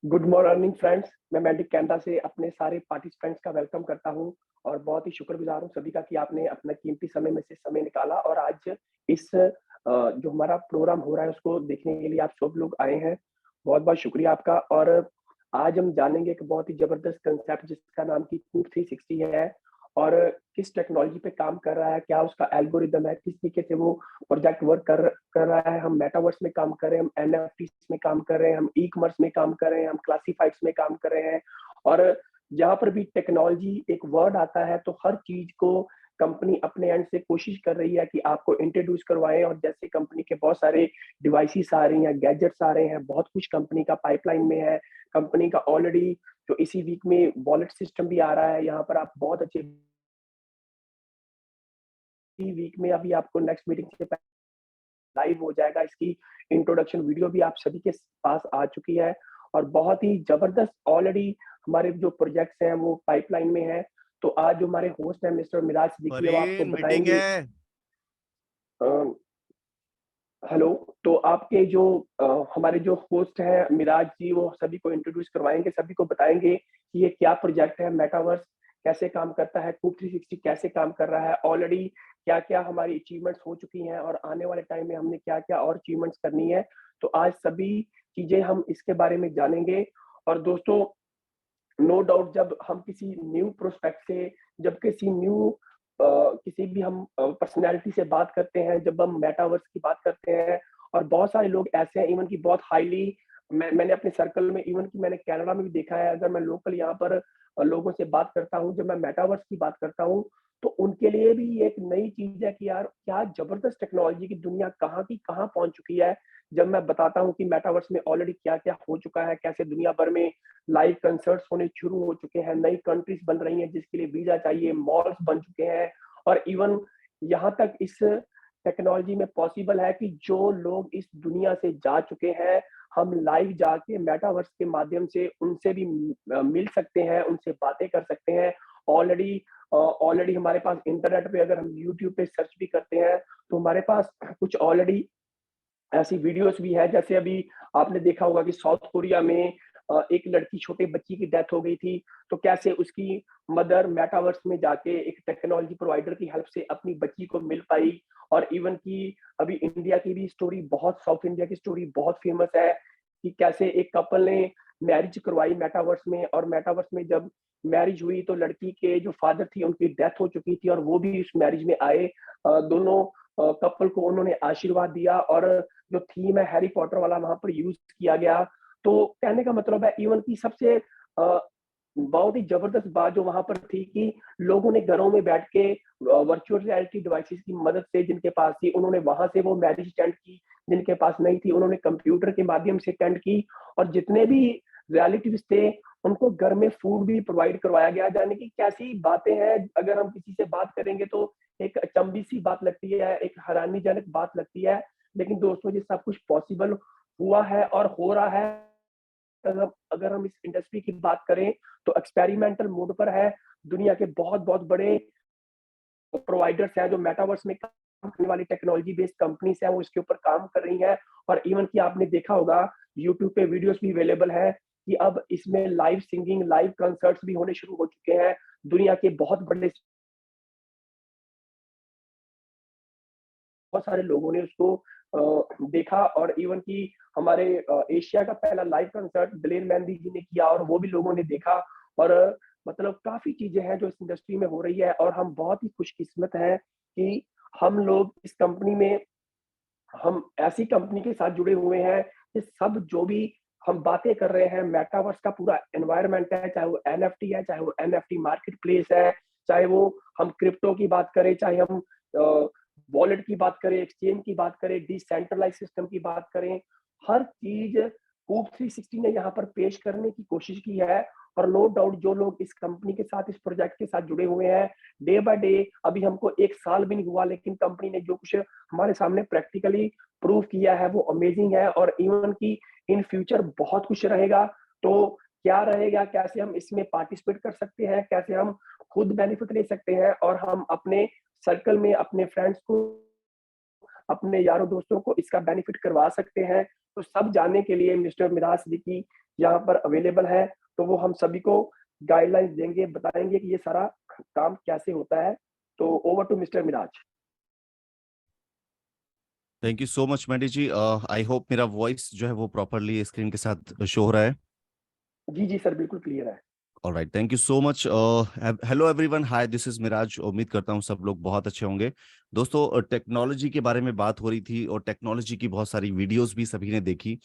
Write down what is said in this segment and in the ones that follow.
Good morning friends. मैं medic Canada से अपने सारे पार्टिसिपेंट्स का वेलकम करता हूं और बहुत ही शुक्रगुजार हूं सभी का कि आपने अपना कीमती समय में से समय निकाला और आज इस जो हमारा प्रोग्राम हो रहा है उसको देखने के लिए आप सब लोग आए हैं। बहुत-बहुत शुक्रिया आपका। और आज हम जानेंगे एक बहुत ही ज़बरदस्त कांसेप्ट जिसका नाम की कूप 360 है और किस टेक्नोलॉजी पे काम कर रहा है, क्या उसका एल्गोरिदम है, किस तरीके से वो प्रोजेक्ट वर्क कर रहा है। हम मेटावर्स में काम कर रहे हैं, हम एनएफटीस में काम कर रहे हैं, हम ई-कॉमर्स में काम कर रहे हैं, हम क्लासिफाइड्स में काम कर रहे हैं। और जहाँ पर भी टेक्नोलॉजी एक वर्ड आता है तो हर चीज़ को कंपनी अपने एंड से कोशिश कर रही है कि आपको इंट्रोड्यूस करवाएँ। और जैसे कंपनी के बहुत सारे डिवाइसेस आ रही हैं, गैजेट्स आ रहे हैं, बहुत कुछ कंपनी का पाइपलाइन में है। कंपनी का ऑलरेडी जो इसी वीक में वॉलेट सिस्टम भी आ रहा है, यहाँ पर आप बहुत अच्छे वीक में अभी आपको नेक्स्ट मीटिंग से लाइव हो जाएगा। इसकी इंट्रोडक्शन वीडियो भी आप सभी के पास आ चुकी है और बहुत ही ज़बरदस्त ऑलरेडी हमारे जो प्रोजेक्ट्स हैं वो पाइपलाइन में हैं। तो आज जो हमारे होस्ट हैं मिस्टर मिराज सिद्दीकी वो आपको फरीन मीटिंग बताएँगे। है। अ, हेलो। तो आपके जो हमारे जो होस्ट हैं मिराज जी वो सभी को इंट्रोड्यूस करवाएँगे, सभी को बताएँगे कि ये क्या प्रोजेक्ट है, मेटावर्स कैसे काम करता है, कूप 360 कैसे काम कर रहा है, ऑलरेडी क्या-क्या हमारी अचीवमेंट्स हो चुकी हैं और आने वाले टाइम में हमने क्या-क्या और अचीवमेंट्स करनी है। तो आज सभी चीज़ें हम इसके बारे में जानेंगे। और दोस्तों, नो डाउट जब हम किसी न्यू प्रोस्पेक्ट से, जब किसी न्यू किसी भी हम पर्सनैलिटी से बात करते हैं, जब हम मेटावर्स की बात करते हैं और बहुत सारे लोग ऐसे हैं इवन कि बहुत हाईली मैंने अपने सर्कल में इवन कि मैंने कनाडा में भी देखा है। अगर मैं लोकल यहाँ पर लोगों से बात करता हूँ, जब मैं मेटावर्स की बात करता हूँ, तो उनके लिए भी ये एक नई चीज़ है कि यार क्या ज़बरदस्त टेक्नोलॉजी की दुनिया कहाँ की कहाँ पहुँच चुकी है। जब मैं बताता हूँ कि मेटावर्स में ऑलरेडी क्या-क्या हो चुका है, कैसे दुनिया भर में लाइव कंसर्ट्स होने शुरू हो चुके हैं, नई कंट्रीज़ बन रही हैं जिसके लिए वीज़ा चाहिए, मॉल्स बन चुके हैं। और इवन यहाँ तक इस टेक्नोलॉजी में पॉसिबल है कि जो लोग इस दुनिया से जा चुके हैं, हम लाइव जाके मेटावर्स के माध्यम से उनसे भी मिल सकते हैं, उनसे बातें कर सकते हैं। ऑलरेडी ऑलरेडी हमारे पास इंटरनेट पे अगर हम यूट्यूब पे सर्च भी करते हैं, तो हमारे पास कुछ ऑलरेडी ऐसी वीडियोस भी है। जैसे अभी आपने देखा होगा कि साउथ कोरिया में एक लड़की छोटे बच्ची की डेथ हो गई थी, तो कैसे उसकी मदर मेटावर्स में जाके एक टेक्नोलॉजी प्रोवाइडर की हेल्प से अपनी बच्ची को मिल पाई। और इवन कि अभी इंडिया की भी स्टोरी, बहुत साउथ इंडिया की स्टोरी बहुत फेमस है कि कैसे एक कपल ने मैरिज करवाई मेटावर्स में और मेटावर्स में जब मैरिज हुई तो लड़की के जो फादर थी उनकी डेथ हो चुकी थी और वो भी उस मैरिज में आए। दोनों कपल को उन्होंने आशीर्वाद दिया और जो थीम है हैरी पॉटर वाला वहाँ पर यूज़ किया गया। तो कहने का मतलब है इवन कि सबसे बहुत ही ज़बरदस्त बात जो वहाँ पर थी कि लोगों ने घरों में बैठ के वर्चुअल रियलिटी डिवाइसेज़ की मदद से जिनके पास थी, उन्होंने वहाँ से वो मैरिज अटेंड की, जिनके पास नहीं थी, उन्होंने कंप्यूटर के माध्यम से अटेंड की। और जितने भी रियलिटीज़ थे, उनको घर में फूड भी प्रोवाइड करवाया गया। यानी कि कैसी बातें हैं, अगर हम किसी से बात करेंगे तो एक अचंभी सी बात लगती है, एक हैरानीजनक बात लगती है। लेकिन दोस्तों ये सब कुछ पॉसिबल हुआ है और हो रहा है। अगर हम इस इंडस्ट्री की बात करें तो एक्सपेरिमेंटल मोड पर है। दुनिया के बहुत-बहुत बड़े प्रोवाइडर्स हैं जो मेटावर्स में काम करने वाली टेक्नोलॉजी बेस्ड कंपनीज़ हैं, वो इसके ऊपर काम कर रही हैं। और इवन कि आपने देखा होगा यूट्यूब पे वीडियोज़ भी अवेलेबल है कि अब इसमें लाइव सिंगिंग, लाइव कंसर्ट्स भी होने शुरू हो चुके हैं। दुनिया के बहुत बड़े बहुत सारे लोगों ने उसको देखा। और इवन कि हमारे एशिया का पहला लाइव कंसर्ट दिलेर मेहंदी जी ने किया और वो भी लोगों ने देखा। और मतलब काफ़ी चीज़ें हैं जो इस इंडस्ट्री में हो रही है और हम बहुत ही खुशकिस्मत हैं कि हम लोग इस कंपनी में, हम ऐसी कंपनी के साथ जुड़े हुए हैं कि सब जो भी हम बातें कर रहे हैं, मेटावर्स का पूरा एनवायरनमेंट है, चाहे वो एनएफटी है, चाहे वो एनएफटी मार्केट प्लेस है, चाहे वो हम क्रिप्टो की बात करें, चाहे हम वॉलेट की बात करें, एक्सचेंज की बात करें, डिसेंट्रलाइज सिस्टम की बात करें, हर चीज़ कूब 360 ने यहाँ पर पेश करने की कोशिश की है। और नो डाउट जो लोग इस कंपनी के साथ, इस प्रोजेक्ट के साथ जुड़े हुए हैं, डे बाय डे, अभी हमको 1 साल भी नहीं हुआ लेकिन कंपनी ने जो कुछ हमारे सामने प्रैक्टिकली प्रूव किया है वो अमेजिंग है। और इवन कि इन फ्यूचर बहुत कुछ रहेगा। तो क्या रहेगा, कैसे हम इसमें पार्टिसिपेट कर सकते हैं, कैसे हम खुद बेनिफिट ले सकते हैं और हम अपने सर्कल में अपने फ्रेंड्स को, अपने यारों दोस्तों को इसका बेनिफिट करवा सकते हैं। तो सब जानने के लिए मिस्टर मिराज सिद्दीकी यहाँ पर अवेलेबल है, तो वो हम सभी को गाइडलाइंस देंगे, बताएँगे कि ये सारा काम कैसे होता है। तो over to mister Miraj. Thank you so much Maddy ji. I hope मेरा वॉइस जो है वो प्रॉपरली स्क्रीन के साथ शो हो रहा है। जी, जी सर, बिल्कुल क्लियर है। Alright, thank you so much. Hello everyone, hi, this is Miraj. उम्मीद करता हूँ सब लोग बहुत अच्छे होंगे। दोस्तों, टेक्नोलॉजी के बारे में बात हो रही थी और टेक्नोलॉजी की बहुत सारी वीडियोस भी सभी ने देखी।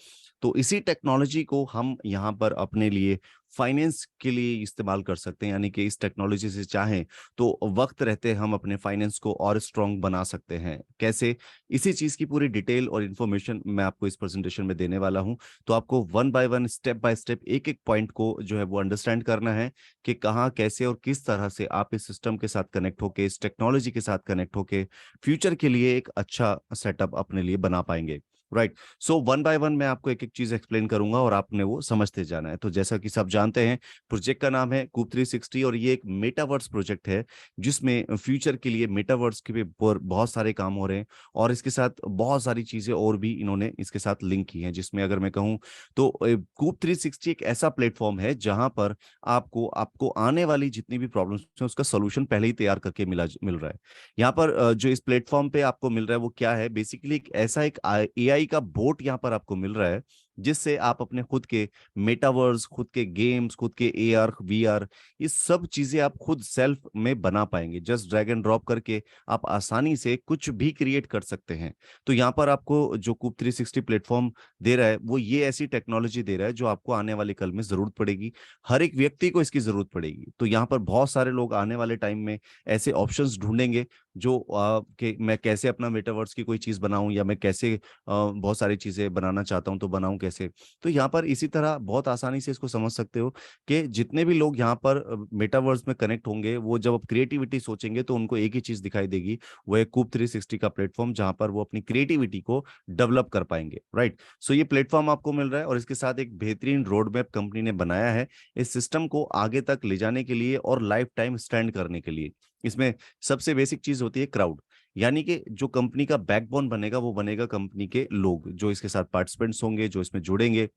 तो इसी टेक्नोलॉजी को हम यहाँ पर अपने लिए फाइनेंस के लिए इस्तेमाल कर सकते हैं, यानी कि इस टेक्नोलॉजी से चाहें तो वक्त रहते हम अपने फाइनेंस को और स्ट्रांग बना सकते हैं। कैसे? इसी चीज की पूरी डिटेल और इन्फॉर्मेशन मैं आपको इस प्रेजेंटेशन में देने वाला हूं। तो आपको वन बाय स्टेप एक एक पॉइंट को जो है वो अंडरस्टैंड करना है कि कहाँ, कैसे और किस तरह से आप इस सिस्टम के साथ कनेक्ट होके, इस टेक्नोलॉजी के साथ कनेक्ट होके फ्यूचर के लिए एक अच्छा सेटअप अपने लिए बना पाएंगे। Right. So one by one मैं आपको एक एक चीज एक्सप्लेन करूंगा और आपने वो समझते जाना है। तो जैसा कि सब जानते हैं, प्रोजेक्ट का नाम है कूप 360 और ये एक मेटावर्स प्रोजेक्ट है जिसमें फ्यूचर के लिए मेटावर्स के भी बहुत सारे काम हो रहे हैं और इसके साथ बहुत सारी चीजें और भी इन्होंने इसके साथ लिंक की हैं। जिसमें अगर मैं कहूँ तो कूप 360 एक ऐसा प्लेटफॉर्म है जहां पर आपको आपको आने वाली जितनी भी प्रॉब्लम्स हैं उसका सोल्यूशन पहले ही तैयार करके मिल रहा है। यहाँ पर जो इस प्लेटफॉर्म पे आपको मिल रहा है वो क्या है? बेसिकली एक ऐसा एक एआई का बोट यहाँ पर आपको मिल रहा है जिससे आप अपने खुद के मेटावर्स, खुद के गेम्स, खुद के एआर वीआर, ये सब चीजें आप खुद सेल्फ में बना पाएंगे। जस्ट ड्रैग एंड ड्रॉप करके आप आसानी से कुछ भी क्रिएट कर सकते हैं। तो यहाँ पर आपको जो कूप 360 प्लेटफॉर्म दे रहा है वो ये ऐसी टेक्नोलॉजी दे रहा है जो आपको आने वाले कल में जरूरत पड़ेगी। हर एक व्यक्ति को इसकी जरूरत पड़ेगी। तो यहाँ पर बहुत सारे लोग आने वाले टाइम में ऐसे ऑप्शंस ढूंढेंगे जो कि मैं कैसे अपना मेटावर्स की कोई चीज बनाऊं या मैं कैसे बहुत सारी चीजें बनाना चाहता हूं तो बनाऊं कैसे। तो यहाँ पर इसी तरह बहुत आसानी से इसको समझ सकते हो कि जितने भी लोग यहाँ पर मेटावर्स में कनेक्ट होंगे वो जब अब क्रिएटिविटी सोचेंगे तो उनको एक ही चीज दिखाई देगी, वो है कूप 360 का प्लेटफॉर्म जहां पर वो अपनी क्रिएटिविटी को डेवलप कर पाएंगे। राइट। सो ये प्लेटफॉर्म आपको मिल रहा है और इसके साथ एक बेहतरीन रोड मैप कंपनी ने बनाया है इस सिस्टम को आगे तक ले जाने के लिए और लाइफ टाइम स्टैंड करने के लिए। इसमें सबसे बेसिक चीज होती है क्राउड, यानी कि जो कंपनी का बैकबोन बनेगा वो बनेगा कंपनी के लोग जो इसके साथ पार्टिसिपेंट्स होंगे, जो इसमें जुड़ेंगे,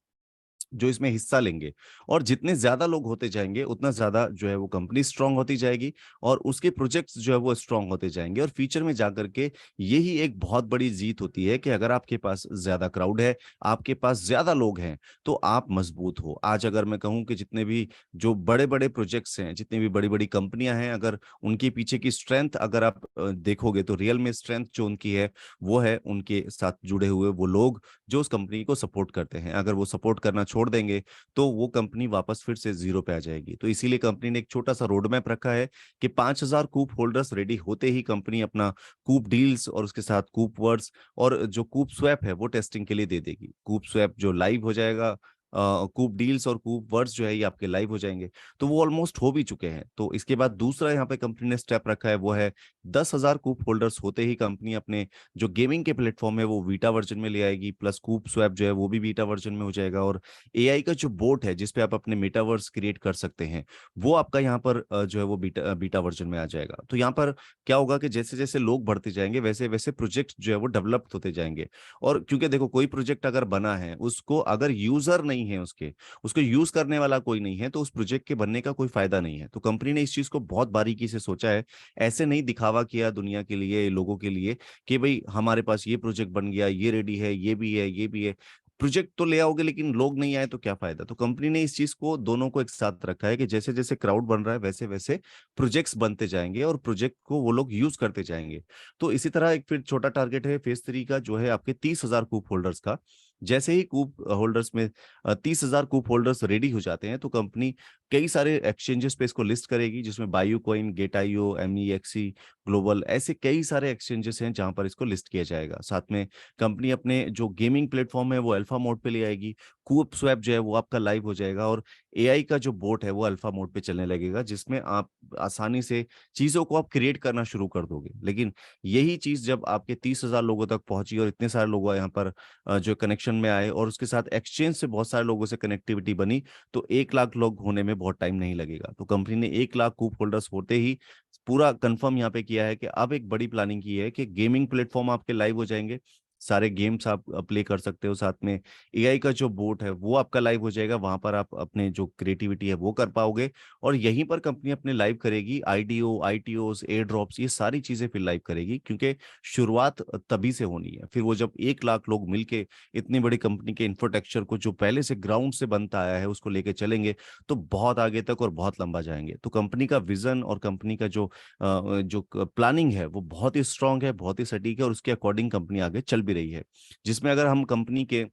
जो इसमें हिस्सा लेंगे। और जितने ज्यादा लोग होते जाएंगे उतना ज्यादा जो है वो कंपनी स्ट्रांग होती जाएगी और उसके प्रोजेक्ट्स जो है वो स्ट्रांग होते जाएंगे। और फ्यूचर में जाकर के यही एक बहुत बड़ी जीत होती है कि अगर आपके पास ज्यादा क्राउड है, आपके पास ज्यादा लोग हैं, तो आप मजबूत हो। आज अगर मैं कहूँ कि जितने भी जो बड़े बड़े प्रोजेक्ट्स हैं, जितनी भी बड़ी बड़ी कंपनियां हैं, अगर उनके पीछे की स्ट्रेंथ अगर आप देखोगे तो रियल में स्ट्रेंथ जो उनकी है वो है उनके साथ जुड़े हुए वो लोग जो उस कंपनी को सपोर्ट करते हैं। अगर वो सपोर्ट करना छोड़ देंगे तो वो कंपनी वापस फिर से जीरो पे आ जाएगी। तो इसीलिए कंपनी ने एक छोटा सा रोड मैप रखा है कि 5,000 कूप होल्डर्स रेडी होते ही कंपनी अपना कूप डील्स और उसके साथ कूप वर्ड्स और जो कूप स्वैप है वो टेस्टिंग के लिए दे देगी। कूप स्वैप जो लाइव हो जाएगा, कूप डील्स और कूप वर्ड्स जो है ये आपके लाइव हो जाएंगे। तो वो ऑलमोस्ट हो भी चुके हैं। तो इसके बाद दूसरा यहाँ पे कंपनी ने स्टेप रखा है वो है 10,000 कूप होल्डर्स होते ही कंपनी अपने जो गेमिंग के प्लेटफॉर्म है वो वीटा वर्जन में ले आएगी, प्लस कूप स्वैप जो है वो भी वीटा वर्जन में हो जाएगा। और एआई का जो बोट है जिसपे आप अपने मेटावर्स क्रिएट कर सकते हैं वो आपका यहाँ पर जो है वो बीटा बीटा वर्जन में आ जाएगा। तो यहाँ पर क्या होगा कि जैसे जैसे लोग बढ़ते जाएंगे वैसे वैसे प्रोजेक्ट जो है वो डेवलप होते जाएंगे। और क्योंकि देखो कोई प्रोजेक्ट अगर बना है उसको अगर यूजर नहीं है, उसके उसको यूज करने वाला कोई नहीं है, तो उस प्रोजेक्ट के बनने का कोई फायदा नहीं है। तो कंपनी ने इस चीज को बहुत बारीकी से सोचा है। ऐसे नहीं दिखावा किया दुनिया के लिए, लोगों के लिए कि भाई हमारे पास ये प्रोजेक्ट बन गया, ये रेडी है, ये भी है, ये भी है। प्रोजेक्ट तो ले आओगे लेकिन लोग नहीं आए तो क्या फायदा? तो कंपनी ने इस चीज को दोनों को एक साथ रखा है कि जैसे जैसे क्राउड बन रहा है वैसे वैसे प्रोजेक्ट्स बनते जाएंगे और प्रोजेक्ट को वो लोग यूज करते जाएंगे। तो इसी तरह एक फिर छोटा टारगेट है फेज 3 का जो है आपके 30,000 कूप होल्डर्स का। जैसे ही कूप होल्डर्स में 30,000 कूप होल्डर्स रेडी हो जाते हैं तो कंपनी कई सारे एक्सचेंजेस पे इसको लिस्ट करेगी, जिसमें Bio Coin, Gate IO, MEXC Global, ऐसे कई सारे एक्सचेंजेस हैं जहां पर इसको लिस्ट किया जाएगा। साथ में कंपनी अपने जो गेमिंग प्लेटफॉर्म है वो अल्फा मोड पे ले आएगी। कूप स्वैप जो है वो आपका लाइव हो जाएगा और एआई का जो बोट है वो अल्फा मोड पे चलने लगेगा, जिसमें आप आसानी से चीजों को आप क्रिएट करना शुरू कर दोगे। लेकिन यही चीज जब आपके 30,000 लोगों तक पहुंची और इतने सारे लोग यहाँ पर जो कनेक्शन में आए और उसके साथ एक्सचेंज से बहुत सारे लोगों से कनेक्टिविटी बनी, तो 1 लाख लोग होने में बहुत टाइम नहीं लगेगा। तो कंपनी ने 1 लाख कूप होल्डर्स होते ही पूरा कंफर्म यहाँ पे किया है कि अब एक बड़ी प्लानिंग की है कि गेमिंग प्लेटफॉर्म आपके लाइव हो जाएंगे। सारे गेम्स आप प्ले कर सकते हो, साथ में एआई का जो बोट है वो आपका लाइव हो जाएगा, वहां पर आप अपने जो क्रिएटिविटी है वो कर पाओगे। और यहीं पर कंपनी अपने लाइव करेगी आईडीओ, आईटीओस, एयर ड्रॉप्स, ये सारी चीजें फिर लाइव करेगी, क्योंकि शुरुआत तभी से होनी है। फिर वो जब 1 लाख लोग मिलके इतनी बड़ी कंपनी के इंफ्रास्ट्रक्चर को जो पहले से ग्राउंड से बनता आया है उसको लेके चलेंगे, तो बहुत आगे तक और बहुत लंबा जाएंगे। तो कंपनी का विजन और कंपनी का जो प्लानिंग है वो बहुत ही स्ट्रांग है, बहुत ही सटीक है, और उसके अकॉर्डिंग कंपनी आगे चल भी रही है। जिसमें अगर हम कंपनी के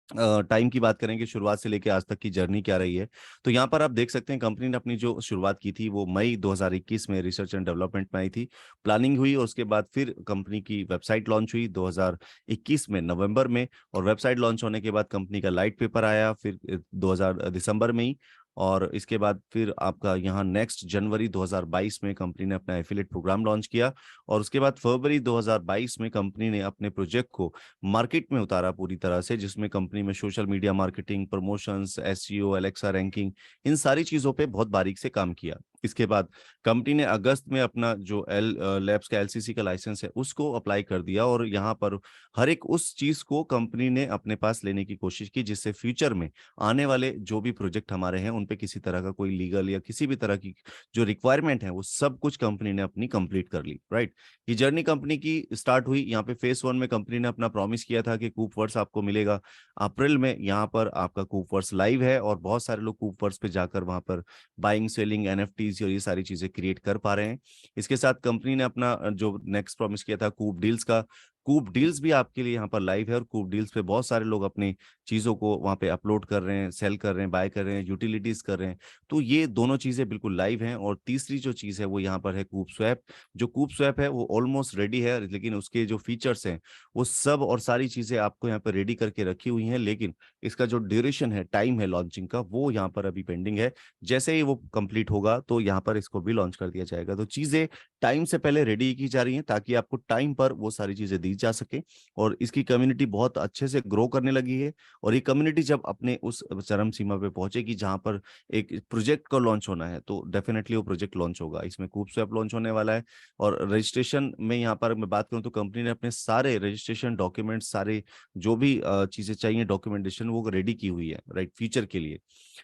टाइम की बात करें कि शुरुआत से लेकर आज तक की जर्नी क्या रही है, तो यहाँ पर आप देख सकते हैं कंपनी ने अपनी जो शुरुआत की थी वो मई 2021 में रिसर्च एंड डेवलपमेंट में आई थी, प्लानिंग हुई, और उसके बाद फिर कंपनी की वेबसाइट लॉन्च हुई 2021 में नवंबर में। और वेबसाइट लॉन्च होने के बाद कंपनी का लाइट पेपर आया फिर 2000 दिसंबर में ही। और इसके बाद फिर आपका यहाँ नेक्स्ट जनवरी 2022 में कंपनी ने अपना एफिलिएट प्रोग्राम लॉन्च किया। और उसके बाद फरवरी 2022 में कंपनी ने अपने प्रोजेक्ट को मार्केट में उतारा पूरी तरह से, जिसमें कंपनी में social media marketing, promotions, SEO, Alexa ranking, इन सारी चीजों पे बहुत बारीक से काम किया। इसके बाद कंपनी ने अगस्त में अपना जो एल लैब्स का एलसीसी का लाइसेंस है उसको अप्लाई कर दिया, और यहाँ पर हर एक उस चीज को कंपनी ने अपने पास लेने की कोशिश की, जिससे फ्यूचर में आने वाले जो भी प्रोजेक्ट हमारे हैं उन पे किसी तरह का कोई लीगल या किसी भी तरह की जो रिक्वायरमेंट है वो सब कुछ कंपनी ने अपनी कंप्लीट कर ली, राइट। ये जर्नी कंपनी की स्टार्ट हुई। यहाँ पे फेस 1 में कंपनी ने अपना प्रॉमिस किया था कि कूपवर्स आपको मिलेगा अप्रैल में। यहाँ पर आपका कूपवर्स लाइव है, और बहुत सारे लोग कूपवर्स पे जाकर वहां पर बाइंग, सेलिंग, एनएफटीज और ये सारी चीजें क्रिएट कर पा रहे हैं। इसके साथ कंपनी ने अपना जो नेक्स्ट प्रॉमिस किया था कूप डील्स का, कूप डील्स भी आपके लिए यहाँ पर लाइव है, और कूप डील्स पे बहुत सारे लोग अपनी चीजों को वहाँ पे अपलोड कर रहे हैं, सेल कर रहे हैं, बाय कर रहे हैं, यूटिलिटीज कर रहे हैं। तो ये दोनों चीजें बिल्कुल लाइव हैं। और तीसरी जो चीज है वो यहाँ पर है कूप स्वैप। जो कूप स्वैप है वो ऑलमोस्ट रेडी है, लेकिन उसके जो फीचर्स हैं वो सब और सारी चीजें आपको यहाँ पर रेडी करके रखी हुई हैं, लेकिन इसका जो ड्यूरेशन है, टाइम है लॉन्चिंग का, वो यहाँ पर अभी पेंडिंग है। जैसे ही वो कंप्लीट होगा तो यहाँ पर इसको भी लॉन्च कर दिया जाएगा। तो चीजें टाइम से पहले रेडी की जा रही हैं ताकि आपको टाइम पर वो सारी चीजें दी जा सके। और इसकी कम्युनिटी बहुत अच्छे से ग्रो करने लगी है। और ये कम्युनिटी जब अपने उस चरम सीमा पे पहुंचेगी जहां पर एक प्रोजेक्ट को लॉन्च होना है, तो डेफिनेटली वो प्रोजेक्ट लॉन्च होगा। इसमें कूप स्वैप लॉन्च होने वाला है। और रजिस्ट्रेशन में यहाँ पर मैं बात करूँ तो कंपनी ने अपने सारे रजिस्ट्रेशन डॉक्यूमेंट, सारे जो भी चीजें चाहिए डॉक्यूमेंटेशन, वो रेडी की हुई है, राइट, फ्यूचर के लिए।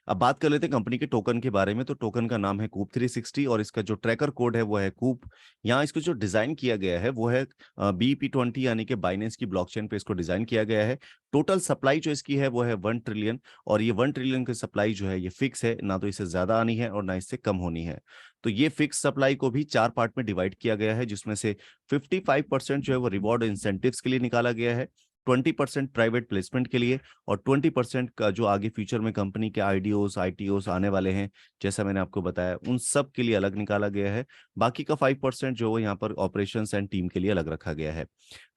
अब बात कर लेते हैं कंपनी के टोकन के बारे में। तो टोकन का नाम है कूप 360, और इसका जो ट्रैकर कोड है वो है कूप। यहाँ इसको जो डिजाइन किया गया है वो है BEP20, यानी कि बाइनेंस की ब्लॉकचेन पे इसको डिजाइन किया गया है। टोटल सप्लाई जो इसकी है वो है 1 ट्रिलियन। और ये 1 ट्रिलियन की सप्लाई जो है ये फिक्स है, ना तो इससे ज्यादा आनी है और ना इससे कम होनी है। तो ये फिक्स सप्लाई को भी 4 पार्ट में डिवाइड किया गया है, जिसमें से 55% जो है वो रिवॉर्ड इंसेंटिव्स के लिए निकाला गया है, 20% प्राइवेट प्लेसमेंट के लिए, और 20% का जो आगे फ्यूचर में कंपनी के आईडीओस, आईटीओस आने वाले हैं, जैसा मैंने आपको बताया, उन सब के लिए अलग निकाला गया है। बाकी का 5% जो यहाँ पर ऑपरेशंस एंड टीम के लिए अलग रखा गया है।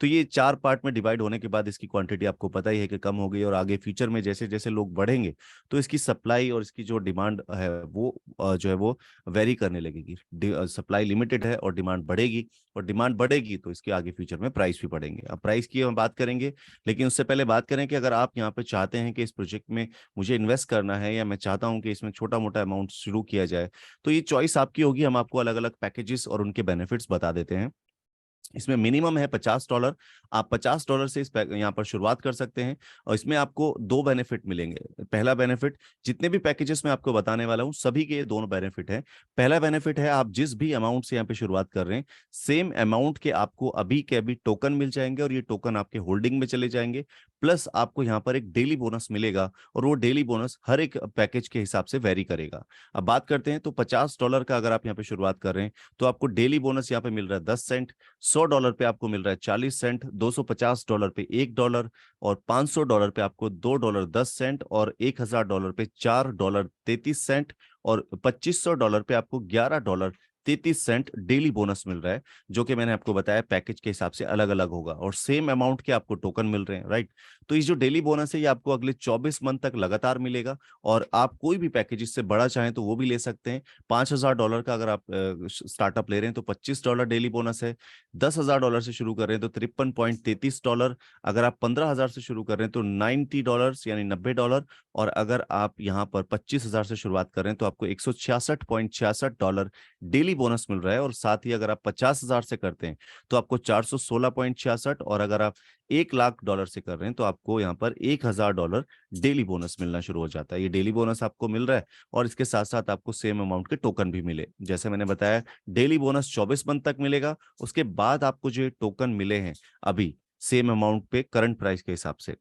तो ये 4 पार्ट में डिवाइड होने के बाद इसकी क्वांटिटी आपको पता ही है कि कम हो गई, और आगे फ्यूचर में जैसे जैसे लोग बढ़ेंगे तो इसकी सप्लाई और इसकी जो डिमांड है वो जो है वो वेरी करने लगेगी। सप्लाई लिमिटेड है और डिमांड बढ़ेगी, और डिमांड बढ़ेगी तो इसके आगे फ्यूचर में प्राइस भी बढ़ेंगे। अब प्राइस की हम बात करेंगे, लेकिन उससे पहले बात करें कि अगर आप यहाँ पे चाहते हैं कि इस प्रोजेक्ट में मुझे इन्वेस्ट करना है, या मैं चाहता हूँ कि इसमें छोटा मोटा अमाउंट शुरू किया जाए, तो ये चॉइस आपकी होगी। हम आपको अलग अलग पैकेजेस और उनके बेनिफिट्स बता देते हैं। इसमें मिनिमम है $50। आप $50 से इस यहाँ पर शुरुआत कर सकते हैं, और इसमें आपको दो बेनिफिट मिलेंगे। पहला बेनिफिट, जितने भी पैकेजेस मैं आपको बताने वाला हूँ सभी के दोनों बेनिफिट है। पहला बेनिफिट है, आप जिस भी अमाउंट से यहाँ पे शुरुआत कर रहे हैं, सेम अमाउंट के आपको अभी के अभी टोकन मिल जाएंगे, और ये टोकन आपके होल्डिंग में चले जाएंगे। प्लस आपको यहाँ पर एक डेली बोनस मिलेगा, और वो डेली बोनस हर एक पैकेज के हिसाब से वेरी करेगा। अब बात करते हैं, तो $50 का अगर आप यहाँ पे शुरुआत कर रहे हैं तो आपको डेली बोनस यहाँ पे मिल रहा है 10 सेंट, $100 पे आपको मिल रहा है 40 सेंट, $250 पे $1, और $500 पे आपको $2.10, और $1000 पे $4.33, और $2500 पे आपको $11.33 डेली बोनस मिल रहा है, जो कि मैंने आपको बताया पैकेज के हिसाब से अलग अलग होगा, और सेम अमाउंट के आपको टोकन मिल रहे हैं, राइट। तो ये जो डेली बोनस है ये आपको अगले 24 मंथ तक लगातार मिलेगा, और आप कोई भी पैकेज इससे बड़ा चाहें तो वो भी ले सकते हैं। $5000 का अगर आप स्टार्टअप ले रहे हैं तो $25 डेली बोनस है। $10,000 से शुरू कर रहे हैं तो $53.33। अगर आप 15,000 से शुरू कर रहे हैं तो $90 यानी $90। और अगर आप यहाँ पर 25,000 से शुरुआत कर रहे हैं तो आपको $166.66 डेली बोनस मिल रहा है, और साथ ही अगर आप 50,000 से करते हैं तो आपको 416.66, और अगर आप $1,00,000 से कर रहे हैं तो आपको यहाँ पर $1,000 डेली बोनस मिलना शुरू हो जाता है। ये डेली बोनस आपको मिल रहा है, और इसके साथ साथ आपको सेम अमाउंट के टोकन भी मिले। जैसे मैंने बताया, डेली बोनस 24 मंथ तक मिलेगा। उसके बाद आपको जो टोकन मिले हैं अभी सेम अमाउंट पे करंट प्राइस के हिसाब से,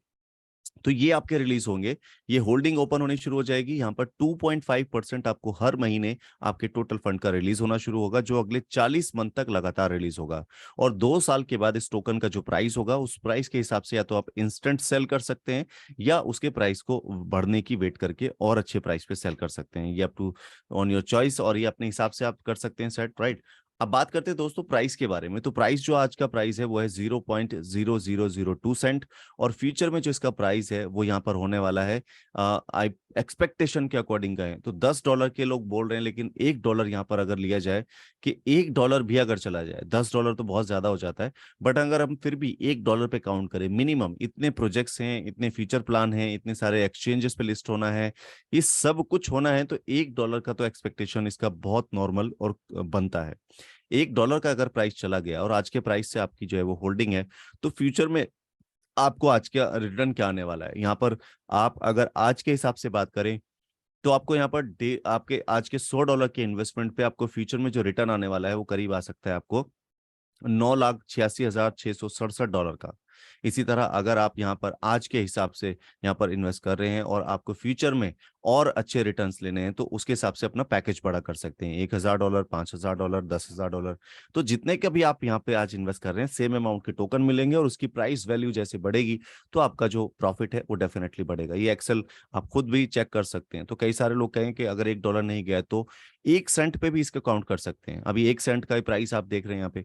तो ये आपके रिलीज होंगे। ये होल्डिंग ओपन होनी शुरू हो जाएगी। यहाँ पर 2.5% आपको हर महीने आपके टोटल फंड का रिलीज होना शुरू होगा, जो अगले 40 मंथ तक लगातार रिलीज होगा। और 2 साल के बाद इस टोकन का जो प्राइस होगा, उस प्राइस के हिसाब से या तो आप इंस्टेंट सेल कर सकते हैं, या उसके प्राइस को बढ़ने की वेट करके और अच्छे प्राइस पे सेल कर सकते हैं। ये up to on your choice, और ये अपने हिसाब से आप कर सकते हैं सेट, राइट। अब बात करते हैं दोस्तों प्राइस के बारे में। तो प्राइस जो आज का प्राइस है वो है 0.0002 सेंट, और फ्यूचर में जो इसका प्राइस है वो यहाँ पर होने वाला है आई एक्सपेक्टेशन के अकॉर्डिंग का है तो $10 के लोग बोल रहे हैं, लेकिन $1 यहाँ पर अगर लिया जाए कि $1 भी अगर चला जाए, $10 तो बहुत ज्यादा हो जाता है, बट अगर हम फिर भी $1 पे काउंट करें, मिनिमम इतने प्रोजेक्ट्स हैं, इतने फ्यूचर प्लान हैं, इतने सारे एक्सचेंजेस पे लिस्ट होना है, ये सब कुछ होना है, तो $1 का तो एक्सपेक्टेशन इसका बहुत नॉर्मल और बनता है। $1 का अगर प्राइस चला गया और आज के प्राइस से आपकी जो है वो होल्डिंग है, तो फ्यूचर में आपको आज का रिटर्न क्या आने वाला है। यहाँ पर आप अगर आज के हिसाब से बात करें तो आपको यहाँ पर आपके आज के $100 के इन्वेस्टमेंट पे आपको फ्यूचर में जो रिटर्न आने वाला है वो करीब आ सकता है आपको $9,86,667 का। इसी तरह अगर आप यहाँ पर आज के हिसाब से यहाँ पर इन्वेस्ट कर रहे हैं और आपको फ्यूचर में और अच्छे रिटर्न्स लेने हैं, तो उसके हिसाब से अपना पैकेज बड़ा कर सकते हैं। $1,000, $5,000, $10,000, तो जितने का भी आप यहाँ पे आज इन्वेस्ट कर रहे हैं, सेम अमाउंट के टोकन मिलेंगे, और उसकी प्राइस वैल्यू जैसे बढ़ेगी तो आपका जो प्रॉफिट है वो डेफिनेटली बढ़ेगा। ये एक्सेल आप खुद भी चेक कर सकते हैं। तो कई सारे लोग कहें कि अगर $1 नहीं गया तो 1 सेंट पे भी इसका काउंट कर सकते हैं। अभी 1 सेंट का प्राइस आप देख रहे हैं यहाँ पे,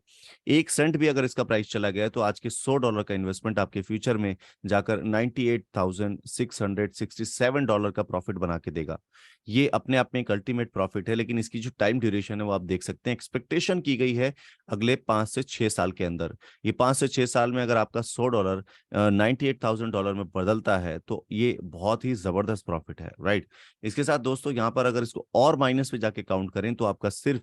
1 सेंट भी अगर इसका प्राइस चला गया तो आज के $100 का इन्वेस्टमेंट आपके फ्यूचर में जाकर $98,667 का प्रॉफिट बना के देगा। ये अपने आप में एक अल्टीमेट प्रॉफिट है, लेकिन इसकी जो टाइम ड्यूरेशन है वो आप देख सकते हैं। एक्सपेक्टेशन की गई है अगले 5 से 6 साल के अंदर। ये 5 से 6 साल में अगर आपका $100 $98,000 में बदलता है तो ये बहुत ही जबरदस्त प्रॉफिट है, राइट। इसके साथ दोस्तों यहाँ पर अगर इसको और माइनस पे जाके काउंट करें तो आपका सिर्फ